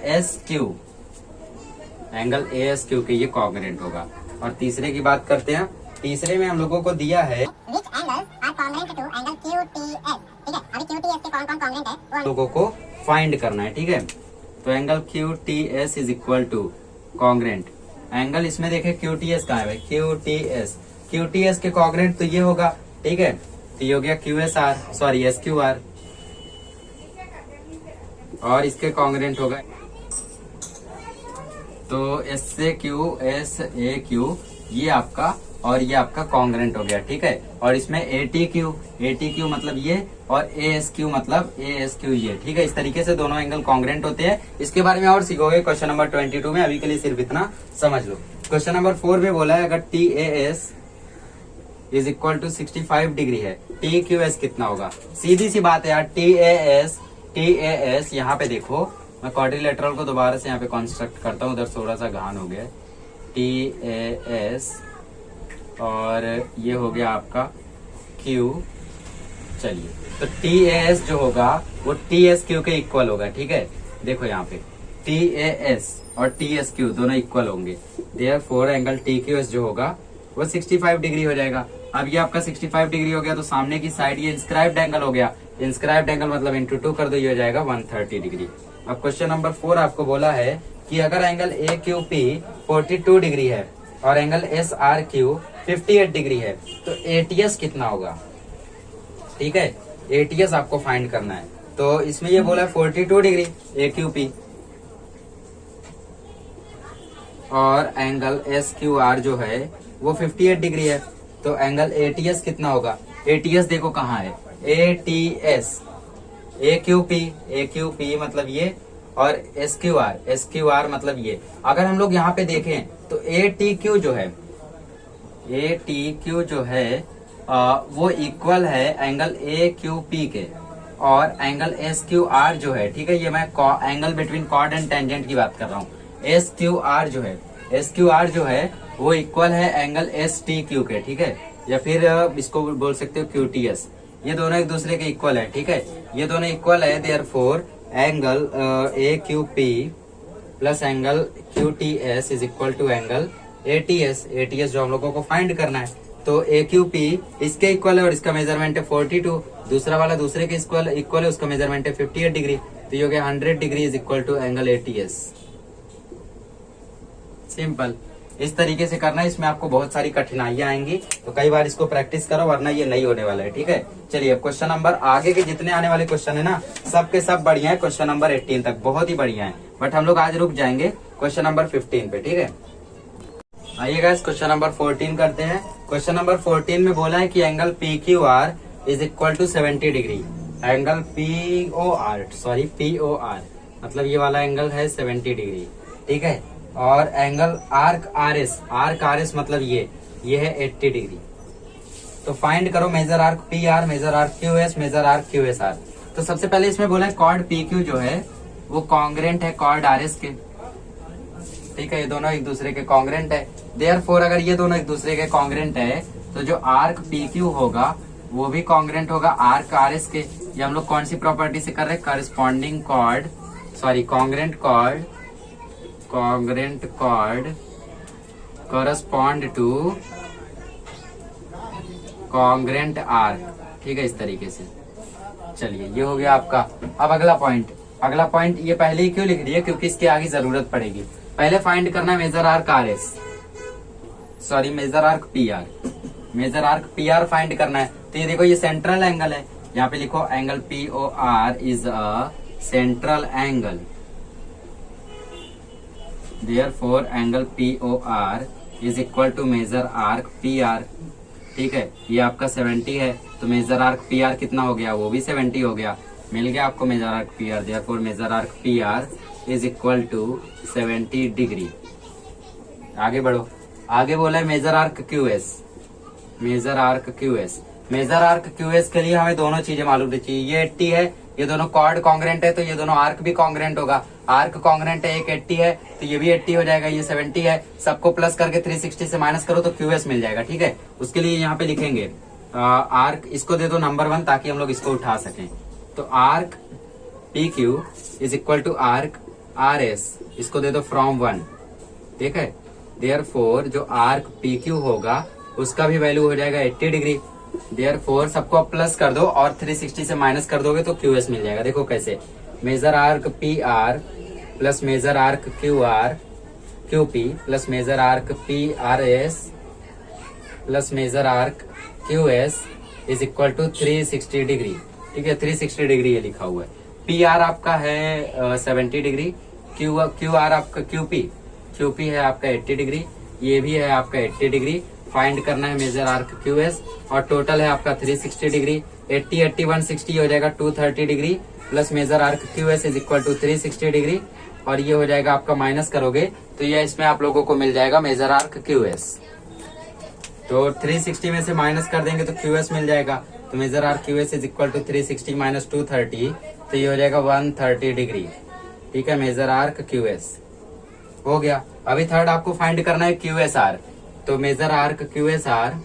S Q, angle A S Q के ये कॉन्ग्रेंट होगा। और तीसरे की बात करते हैं। तीसरे में हम लोगों को दिया है Which angles are congruent to angle QTS? ठीक है, अभी QTS के कौन कौन कॉन्ग्रेंट है वो लोगों को फाइंड करना है, ठीक है। तो angle Q T S is equal to congruent angle, इसमें देखे क्यू टी एस कहाँ है भाई, Q T S, Q T S के कॉन्ग्रेंट तो ये होगा, ठीक है, तो ये हो गया Q S R, sorry S Q R, और इसके कॉन्ग्रेंट होगा तो एस से क्यू, एस ए क्यू, ये आपका और ये आपका कॉन्ग्रेंट हो गया, ठीक है। और इसमें ए टी क्यू मतलब ये, और ए एस क्यू मतलब ए एस क्यू ये, ठीक है। इस तरीके से दोनों एंगल कॉन्ग्रेंट होते हैं। इसके बारे में और सीखोगे क्वेश्चन नंबर 22 में, अभी के लिए सिर्फ इतना समझ लो। क्वेश्चन नंबर 4 में बोला है अगर T A S is equal to 65 degree है, टी क्यू एस कितना होगा। सीधी सी बात है यार, टी ए एस यहाँ पे देखो, मैं क्वाड्रिलेटरल को दोबारा से यहाँ पे कंस्ट्रक्ट करता हूँ, उधर थोड़ा सा घान हो गया, टी ए एस और ये हो गया आपका Q। चलिए, तो टी ए एस जो होगा वो टी एस क्यू के इक्वल होगा, ठीक है। देखो यहाँ पे टी ए एस और टी एस क्यू दोनों इक्वल होंगे, therefore angle T Q S जो होगा वो 65 डिग्री हो जाएगा। अब ये आपका 65 डिग्री हो गया तो सामने की साइड ये इंस्क्राइब्ड एंगल हो गया, इंस्क्राइब्ड एंगल मतलब इंटू 2 कर दो, ये हो जाएगा 130 डिग्री। अब क्वेश्चन नंबर 4 आपको बोला है कि अगर angle A Q P 42 degree है और angle S R Q 58 degree है तो एटीएस कितना होगा, ठीक है। एटीएस आपको फाइंड करना है। तो इसमें ये बोला है 42 डिग्री ए क्यू पी और एंगल एस क्यू आर जो है वो 58 डिग्री है, तो एंगल एटीएस कितना होगा। एटीएस देखो कहाँ है, एटीएस ए क्यू पी मतलब ये, और एस क्यू आर मतलब ये। अगर हम लोग यहाँ पे देखें तो ए टी क्यू जो है वो इक्वल है एंगल ए क्यू पी के, और एंगल एस क्यू आर जो है, ठीक है, ये मैं angle between chord and tangent की बात कर रहा हूँ। एस क्यू आर जो है वो इक्वल है एंगल एस टी क्यू के, ठीक है, या फिर इसको बोल सकते हो क्यू टी एस। ये दोनों एक दूसरे के इक्वल है, ठीक है, ये दोनों इक्वल है, therefore angle A Q P plus angle Q T S is equal to angle ATS जो हम लोगों को फाइंड करना है। तो ए क्यू पी इसके इक्वल है और इसका मेजरमेंट है 42, दूसरा वाला दूसरे के इक्वल है, उसका मेजरमेंट है 58 डिग्री, तो ये हो गया 100 degree is equal to angle ATS. Simple, इस तरीके से करना है। इसमें आपको बहुत सारी कठिनाइयां आएंगी, तो कई बार इसको प्रैक्टिस करो, वरना ये नहीं होने वाला है, ठीक है। चलिए, अब क्वेश्चन नंबर आगे के जितने आने वाले क्वेश्चन है ना, सब के सब बढ़िया है, क्वेश्चन नंबर 18 तक बहुत ही बढ़िया है, बट हम लोग आज रुक जाएंगे क्वेश्चन नंबर 15 पे, ठीक है। आइए गाइस, क्वेश्चन नंबर 14 करते हैं। क्वेश्चन नंबर 14 में बोला है कि angle P Q R is equal to 70 degree. Angle P O R मतलब ये वाला एंगल है 70 डिग्री, ठीक है, और एंगल आर्क आर एस मतलब ये है 80 डिग्री। तो फाइंड करो major arc P R, major arc Q S, major arc Q S R. तो सबसे पहले इसमें बोला है कॉर्ड पी क्यू जो है वो कॉन्ग्रेंट है कॉर्ड आर एस के, ठीक है, ये दोनों एक दूसरे के कॉन्ग्रेंट है। देयरफॉर अगर ये दोनों एक दूसरे के कॉन्ग्रेंट है तो जो आर्क पी क्यू होगा वो भी कॉन्ग्रेंट होगा आर्क आर एस के। ये हम लोग कौन सी प्रॉपर्टी से कर रहे हैं, corresponding chord, sorry congruent chord correspond to congruent arc, ठीक है, इस तरीके से। चलिए, ये हो गया आपका। अब अगला पॉइंट ये पहले ही क्यों लिख दिया, क्योंकि इसके आगे जरूरत पड़ेगी। पहले फाइंड करना है major arc R S, sorry major arc P R find करना है। तो ये देखो, ये सेंट्रल एंगल है, यहाँ पे लिखो angle P O R is a central angle, therefore angle P O R is equal to major arc P R, ठीक है। ये आपका 70 है, तो मेजर आर्क पी आर कितना हो गया, वो भी 70 हो गया, मिल गया आपको major arc P R. Therefore major arc P R is equal to 70 degree. आगे बढ़ो, आगे बोला है major arc Q S. Major arc QS के लिए हमें दोनों चीजें मालूम रहनी चाहिए। ये 80 है, ये दोनों कॉर्ड कॉन्ग्रेंट है, तो ये दोनों आर्क भी कॉन्ग्रेंट होगा। आर्क कॉन्ग्रेंट है, एक 80 है तो ये भी 80 हो जाएगा, ये 70 है। सबको प्लस करके 360 से माइनस करो तो क्यूएस मिल जाएगा। ठीक है, उसके लिए यहाँ पे लिखेंगे आर्क, इसको दे दो नंबर 1 ताकि हम लोग इसको उठा सकें। तो arc P Q is equal to arc R S, इसको दे दो फ्रॉम 1। ठीक है, देयरफॉर जो आर्क पी क्यू होगा उसका भी वैल्यू हो जाएगा 80 डिग्री। देयरफॉर सबको आप प्लस कर दो और 360 से माइनस कर दोगे तो क्यूएस मिल जाएगा। देखो कैसे, major arc P R plus major arc Q R Q P plus major arc P R S plus major arc Q S is equal to 360 degree. ठीक है, 360 डिग्री ये लिखा हुआ है। पी आर आपका है 70 डिग्री, क्यू आर आपका क्यू पी है आपका 80 डिग्री, ये भी है आपका 80 डिग्री। फाइंड करना है मेजर आर्क क्यू एस और टोटल है आपका 360 डिग्री। 80 80 160 हो जाएगा 230 degree plus major arc Q S is equal to 360 degree और ये हो जाएगा आपका माइनस करोगे तो ये इसमें आप लोगों को मिल जाएगा मेजर आर्क क्यू एस। तो 360 में से माइनस कर देंगे तो क्यू एस मिल जाएगा। तो major arc Q S is equal to 360 minus 230 तो ये हो जाएगा 130 डिग्री। ठीक है, मेजर आर्क क्यू एस हो गया। अभी थर्ड आपको फाइंड करना है क्यू एस आर। तो major arc Q S R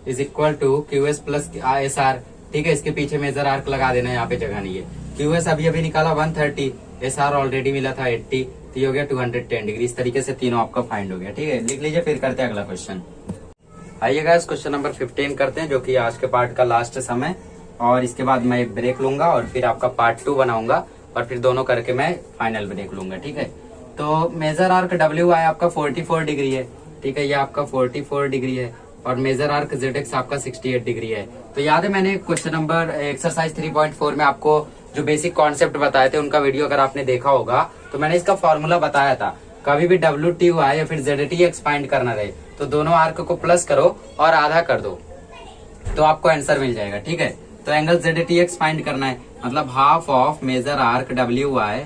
is equal to Q S plus S R. ठीक है, इसके पीछे मेजर आर्क लगा देना है, यहाँ पे जगह नहीं है। क्यू एस अभी निकाला 130, एस आर ऑलरेडी मिला था 80 तो ये हो गया 210 डिग्री। इस तरीके से तीनों आपका फाइंड हो गया। ठीक है, लिख लीजिए, फिर करते हैं अगला क्वेश्चन। आइएगा इस क्वेश्चन नंबर 15 करते हैं, जो कि आज के पार्ट का लास्ट सम है और इसके बाद मैं एक ब्रेक लूंगा और फिर आपका पार्ट 2 बनाऊंगा और फिर दोनों करके मैं फाइनल ब्रेक लूंगा। ठीक है, तो मेजर आर्क डब्ल्यू आई आपका 44 डिग्री है। ठीक है, ये आपका 44 डिग्री है और मेजर आर्क जेड एक्स आपका 68 डिग्री है। तो याद है मैंने क्वेश्चन नंबर एक्सरसाइज 3.4 में आपको जो बेसिक कॉन्सेप्ट बताए थे उनका वीडियो अगर आपने देखा होगा तो मैंने इसका फॉर्मूला बताया था। कभी भी डब्ल्यू टी आई या फिर जेड टी एक्स फाइंड करना रहे तो दोनों आर्क को प्लस करो और आधा कर दो तो आपको आंसर मिल जाएगा। ठीक है, तो angle Z T X find करना है, मतलब half of major arc W I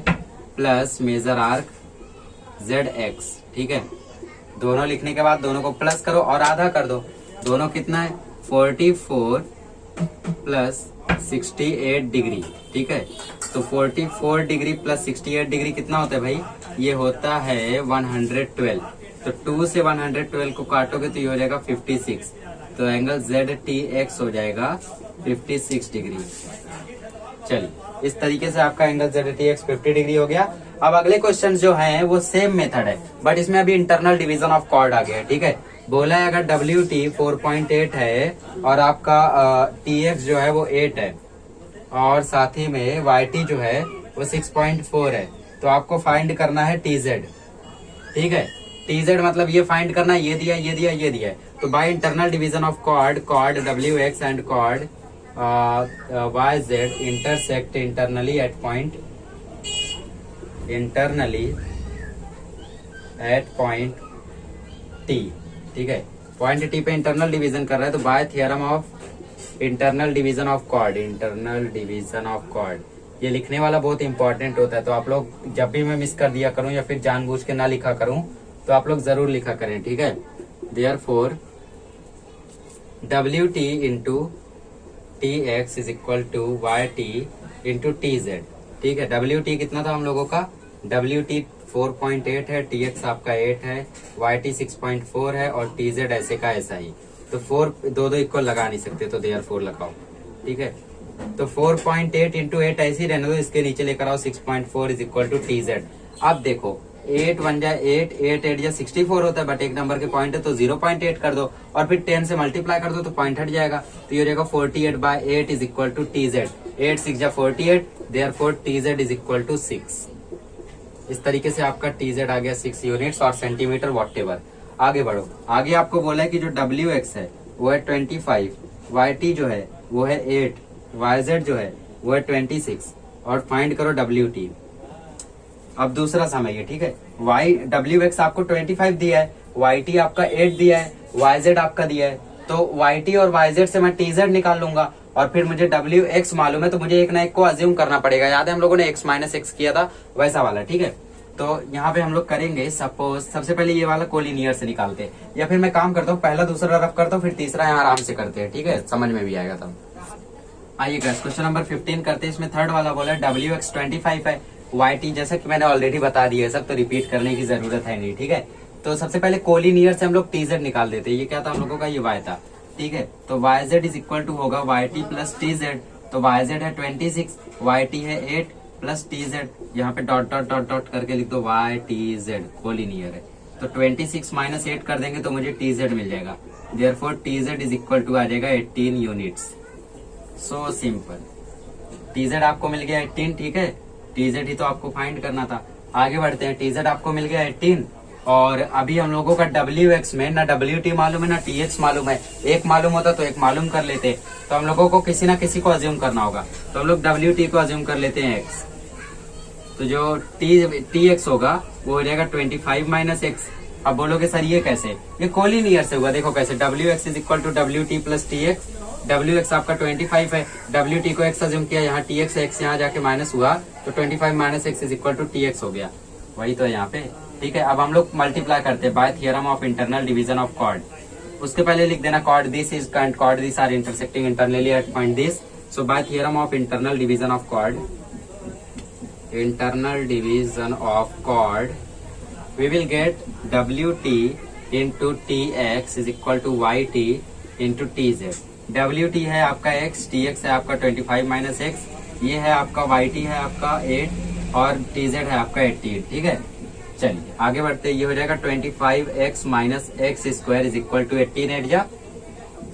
plus major arc Z X. ठीक है, दोनों लिखने के बाद दोनों को प्लस करो और आधा कर दो। दोनों कितना है 44 प्लस 68 डिग्री। ठीक है, तो 44 डिग्री प्लस 68 डिग्री कितना होता है भाई, ये होता है 112। तो 2 से 112 को काटोगे तो ये हो जाएगा 56। तो एंगल जेड टी एक्स हो जाएगा 56 डिग्री। चलिए, इस तरीके से आपका angle Z T x 50 degree हो गया। अब अगले क्वेश्चन जो हैं वो सेम मेथड है बट इसमें अभी इंटरनल डिवीजन ऑफ कॉर्ड आ गया है। ठीक है, बोला है अगर डब्ल्यू टी 4.8 है और आपका टी एक्स जो है वो 8 है और साथ ही में वाई टी जो है वो 6.4 है तो आपको फाइंड करना है टी जेड। ठीक है, टी जेड मतलब ये फाइंड करना, ये दिया ये दिया ये दिया है। तो by internal division of chord W X and chord Y Z intersect internally at point T. ठीक है, पॉइंट टी पे इंटरनल डिवीजन कर रहा है तो by theorem of internal division of chord ये लिखने वाला बहुत इंपॉर्टेंट होता है। तो आप लोग जब भी मैं मिस कर दिया करूं या फिर जानबूझ के ना लिखा करूं तो आप लोग जरूर लिखा करें। ठीक है, therefore W T into T X is equal to Y T into T Z. ठीक है, डब्ल्यू टी कितना था हम लोगों का, डब्ल्यू टी 4.8 है, टी एक्स आपका 8 है, वाई टी 6.4 है और टी जेड ऐसे का ऐसा ही। तो 4 दो इक्वल लगा नहीं सकते तो देयरफॉर लगाओ। ठीक है, तो 4.8 इंटू 8 ऐसे ही रहने दो, इसके नीचे लेकर आओ 6.4 is equal to T Z. अब देखो 8 1 जा 8 8 8 जा 64 होता है बट एक नंबर के पॉइंट है तो 0.8 कर दो और फिर 10 से मल्टीप्लाई कर दो तो पॉइंट हट जाएगा। तो ये हो जाएगा 48/8 is equal to T Z. 8 6 जा 48, therefore T Z is equal to 6। इस तरीके से आपका टी जेड आ गया 6 यूनिट्स और सेंटीमीटर वॉटेवर। आगे बढ़ो, आगे आपको बोला है कि जो डब्ल्यू एक्स है वो है 25, वाई टी जो है वो है 8, वाई जेड जो है वो है 26 और फाइंड करो डब्ल्यू टी। अब दूसरा समय है। ठीक है, वाई डब्ल्यू एक्स आपको 25 दिया है, वाई टी आपका 8 दिया है, वाई जेड आपका दिया है। तो वाई टी और वाई जेड से मैं टी जेड निकाल लूंगा और फिर मुझे डब्ल्यू एक्स मालूम है तो मुझे एक ना एक को अज्यूम करना पड़ेगा। याद है हम लोगों ने x माइनस एक्स किया था वैसा वाला। ठीक है, तो यहाँ पे हम लोग करेंगे सपोज सबसे पहले ये वाला कोलिनियर से निकालते हैं, या फिर मैं काम करता हूँ पहला दूसरा रफ करता हूँ फिर तीसरा यहाँ आराम से करते हैं, ठीक है, समझ में भी आएगा तब। आइए क्वेश्चन नंबर 15 करते हैं। इसमें थर्ड वाला बोला WX 25 है, YT जैसा कि मैंने ऑलरेडी बता दिया है सब, तो रिपीट करने की जरूरत है नहीं, ठीक है। तो सबसे पहले कोलिनियर से हम लोग TZ निकाल देते हैं। ये क्या था हम लोगों का, ये Y था, ठीक है। तो YZ इज इक्वल टू होगा YT प्लस TZ। तो YZ है 26, YT है 8 प्लस TZ, यहाँ पे डॉट डॉट डॉट डॉट करके लिख दो YTZ, कोलिनियर है। तो 26 माइनस 8 कर देंगे तो मुझे TZ मिल जाएगा। Therefore TZ is equal to आ जाएगा 18 यूनिट्स। सो सिंपल, TZ आपको मिल गया 18, ठीक है। TZ ही तो आपको फाइंड करना था। आगे बढ़ते हैं, TZ आपको मिल गया 18, और अभी हम लोगों का WX में ना WT मालूम है ना TX मालूम है। एक मालूम होता तो एक मालूम कर लेते, तो हम लोगों को किसी ना किसी को अज्यूम करना होगा। तो हम लोग WT को अज्यूम कर लेते हैं X। तो जो TX होगा वो हो जाएगा 25 माइनस X। अब बोलोगे सर ये कैसे, ये कोलिनियर से हुआ, देखो कैसे, WX is equal to WT plus TX। WX आपका 25 है, WT को X अज्यूम किया, यहाँ TX X यहाँ जाके माइनस हुआ, तो 25 minus X is equal to TX हो गया, वही तो है यहाँ पे, ठीक है। अब हम लोग मल्टीप्लाई करते हैं by theorem of internal division of chord. उसके पहले लिख देना chord this is and chord this are intersecting internally at point this. So by theorem of internal division of chord, internal division of chord, we will get WT into TX is equal to YT into TZ। WT है आपका X, TX है आपका 25 माइनस X, ये है आपका YT है आपका 8 और TZ है आपका 18, ठीक है। चलिए आगे बढ़ते, ये हो जाएगा 25X minus X square is equal to 18 8 जा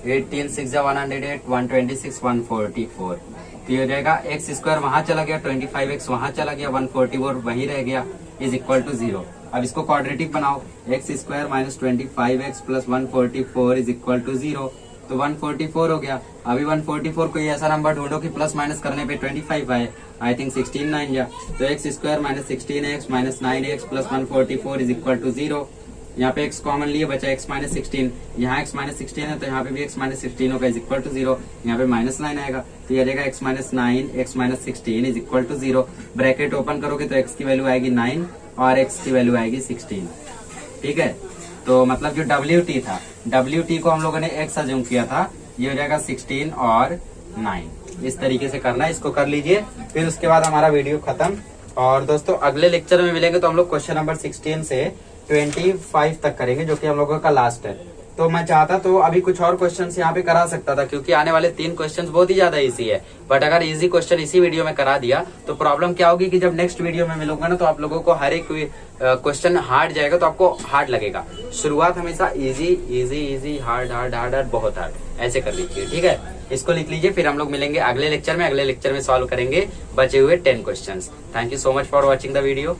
18 6 जा 108 126 144। तो ये हो जाएगा X स्क्वायर वहां चला गया, 25X वहां चला गया, 144 वहीं रह गया, इज इक्वल टू 0। अब इसको क्वाड्रेटिक बनाओ, X square minus 25X plus 144 is equal to 0। तो 144 हो गया। अभी 144 कोई ऐसा नंबर ढूंढो कि प्लस माइनस करने पे 25 आए, आई थिंक 16 9 जा। तो X square minus 16X minus 9X plus 144 is equal to 0। यहाँ पे x कॉमन लिए बचा x माइनस 16, यहाँ x माइनस 16 है तो यहाँ पे भी x माइनस 16 होगा इज इक्वल टू 0। यहाँ पे माइनस 9 आएगा तो ये जाएगा x minus 9 x minus 16 is equal to 0। Bracket open करोगे तो x की वैल्यू आएगी 9 और x की वैल्यू आएगी 16, ठीक है। तो मतलब जो WT था, WT को हम लोगों ने x अज्यूम किया था, ये हो जाएगा 16 और 9। इस तरीके से करना है, इसको कर लीजिए, फिर उसके बाद हमारा वीडियो खत्म। और दोस्तों अगले लेक्चर में मिलेंगे तो हम लोग क्वेश्चन नंबर 16 से 25 तक करेंगे, जो कि हम लोगों का लास्ट है। तो मैं चाहता तो अभी कुछ और क्वेश्चंस यहाँ पे करा सकता था, क्योंकि आने वाले 3 क्वेश्चंस बहुत ही ज्यादा इजी है। बट अगर इजी क्वेश्चन इसी वीडियो में करा दिया तो प्रॉब्लम क्या होगी कि जब नेक्स्ट वीडियो में मिलूंगा ना तो आप लोगों को हर एक क्वेश्चन हार्ड जाएगा तो आपको हार्ड लगेगा। शुरुआत हमेशा easy easy easy hard hard hard hard बहुत हार्ड ऐसे कर लीजिए, ठीक है। इसको लिख लीजिए, फिर हम लोग मिलेंगे अगले लेक्चर में। अगले लेक्चर में सॉल्व करेंगे बचे हुए 10 questions. Thank you so much for watching the video.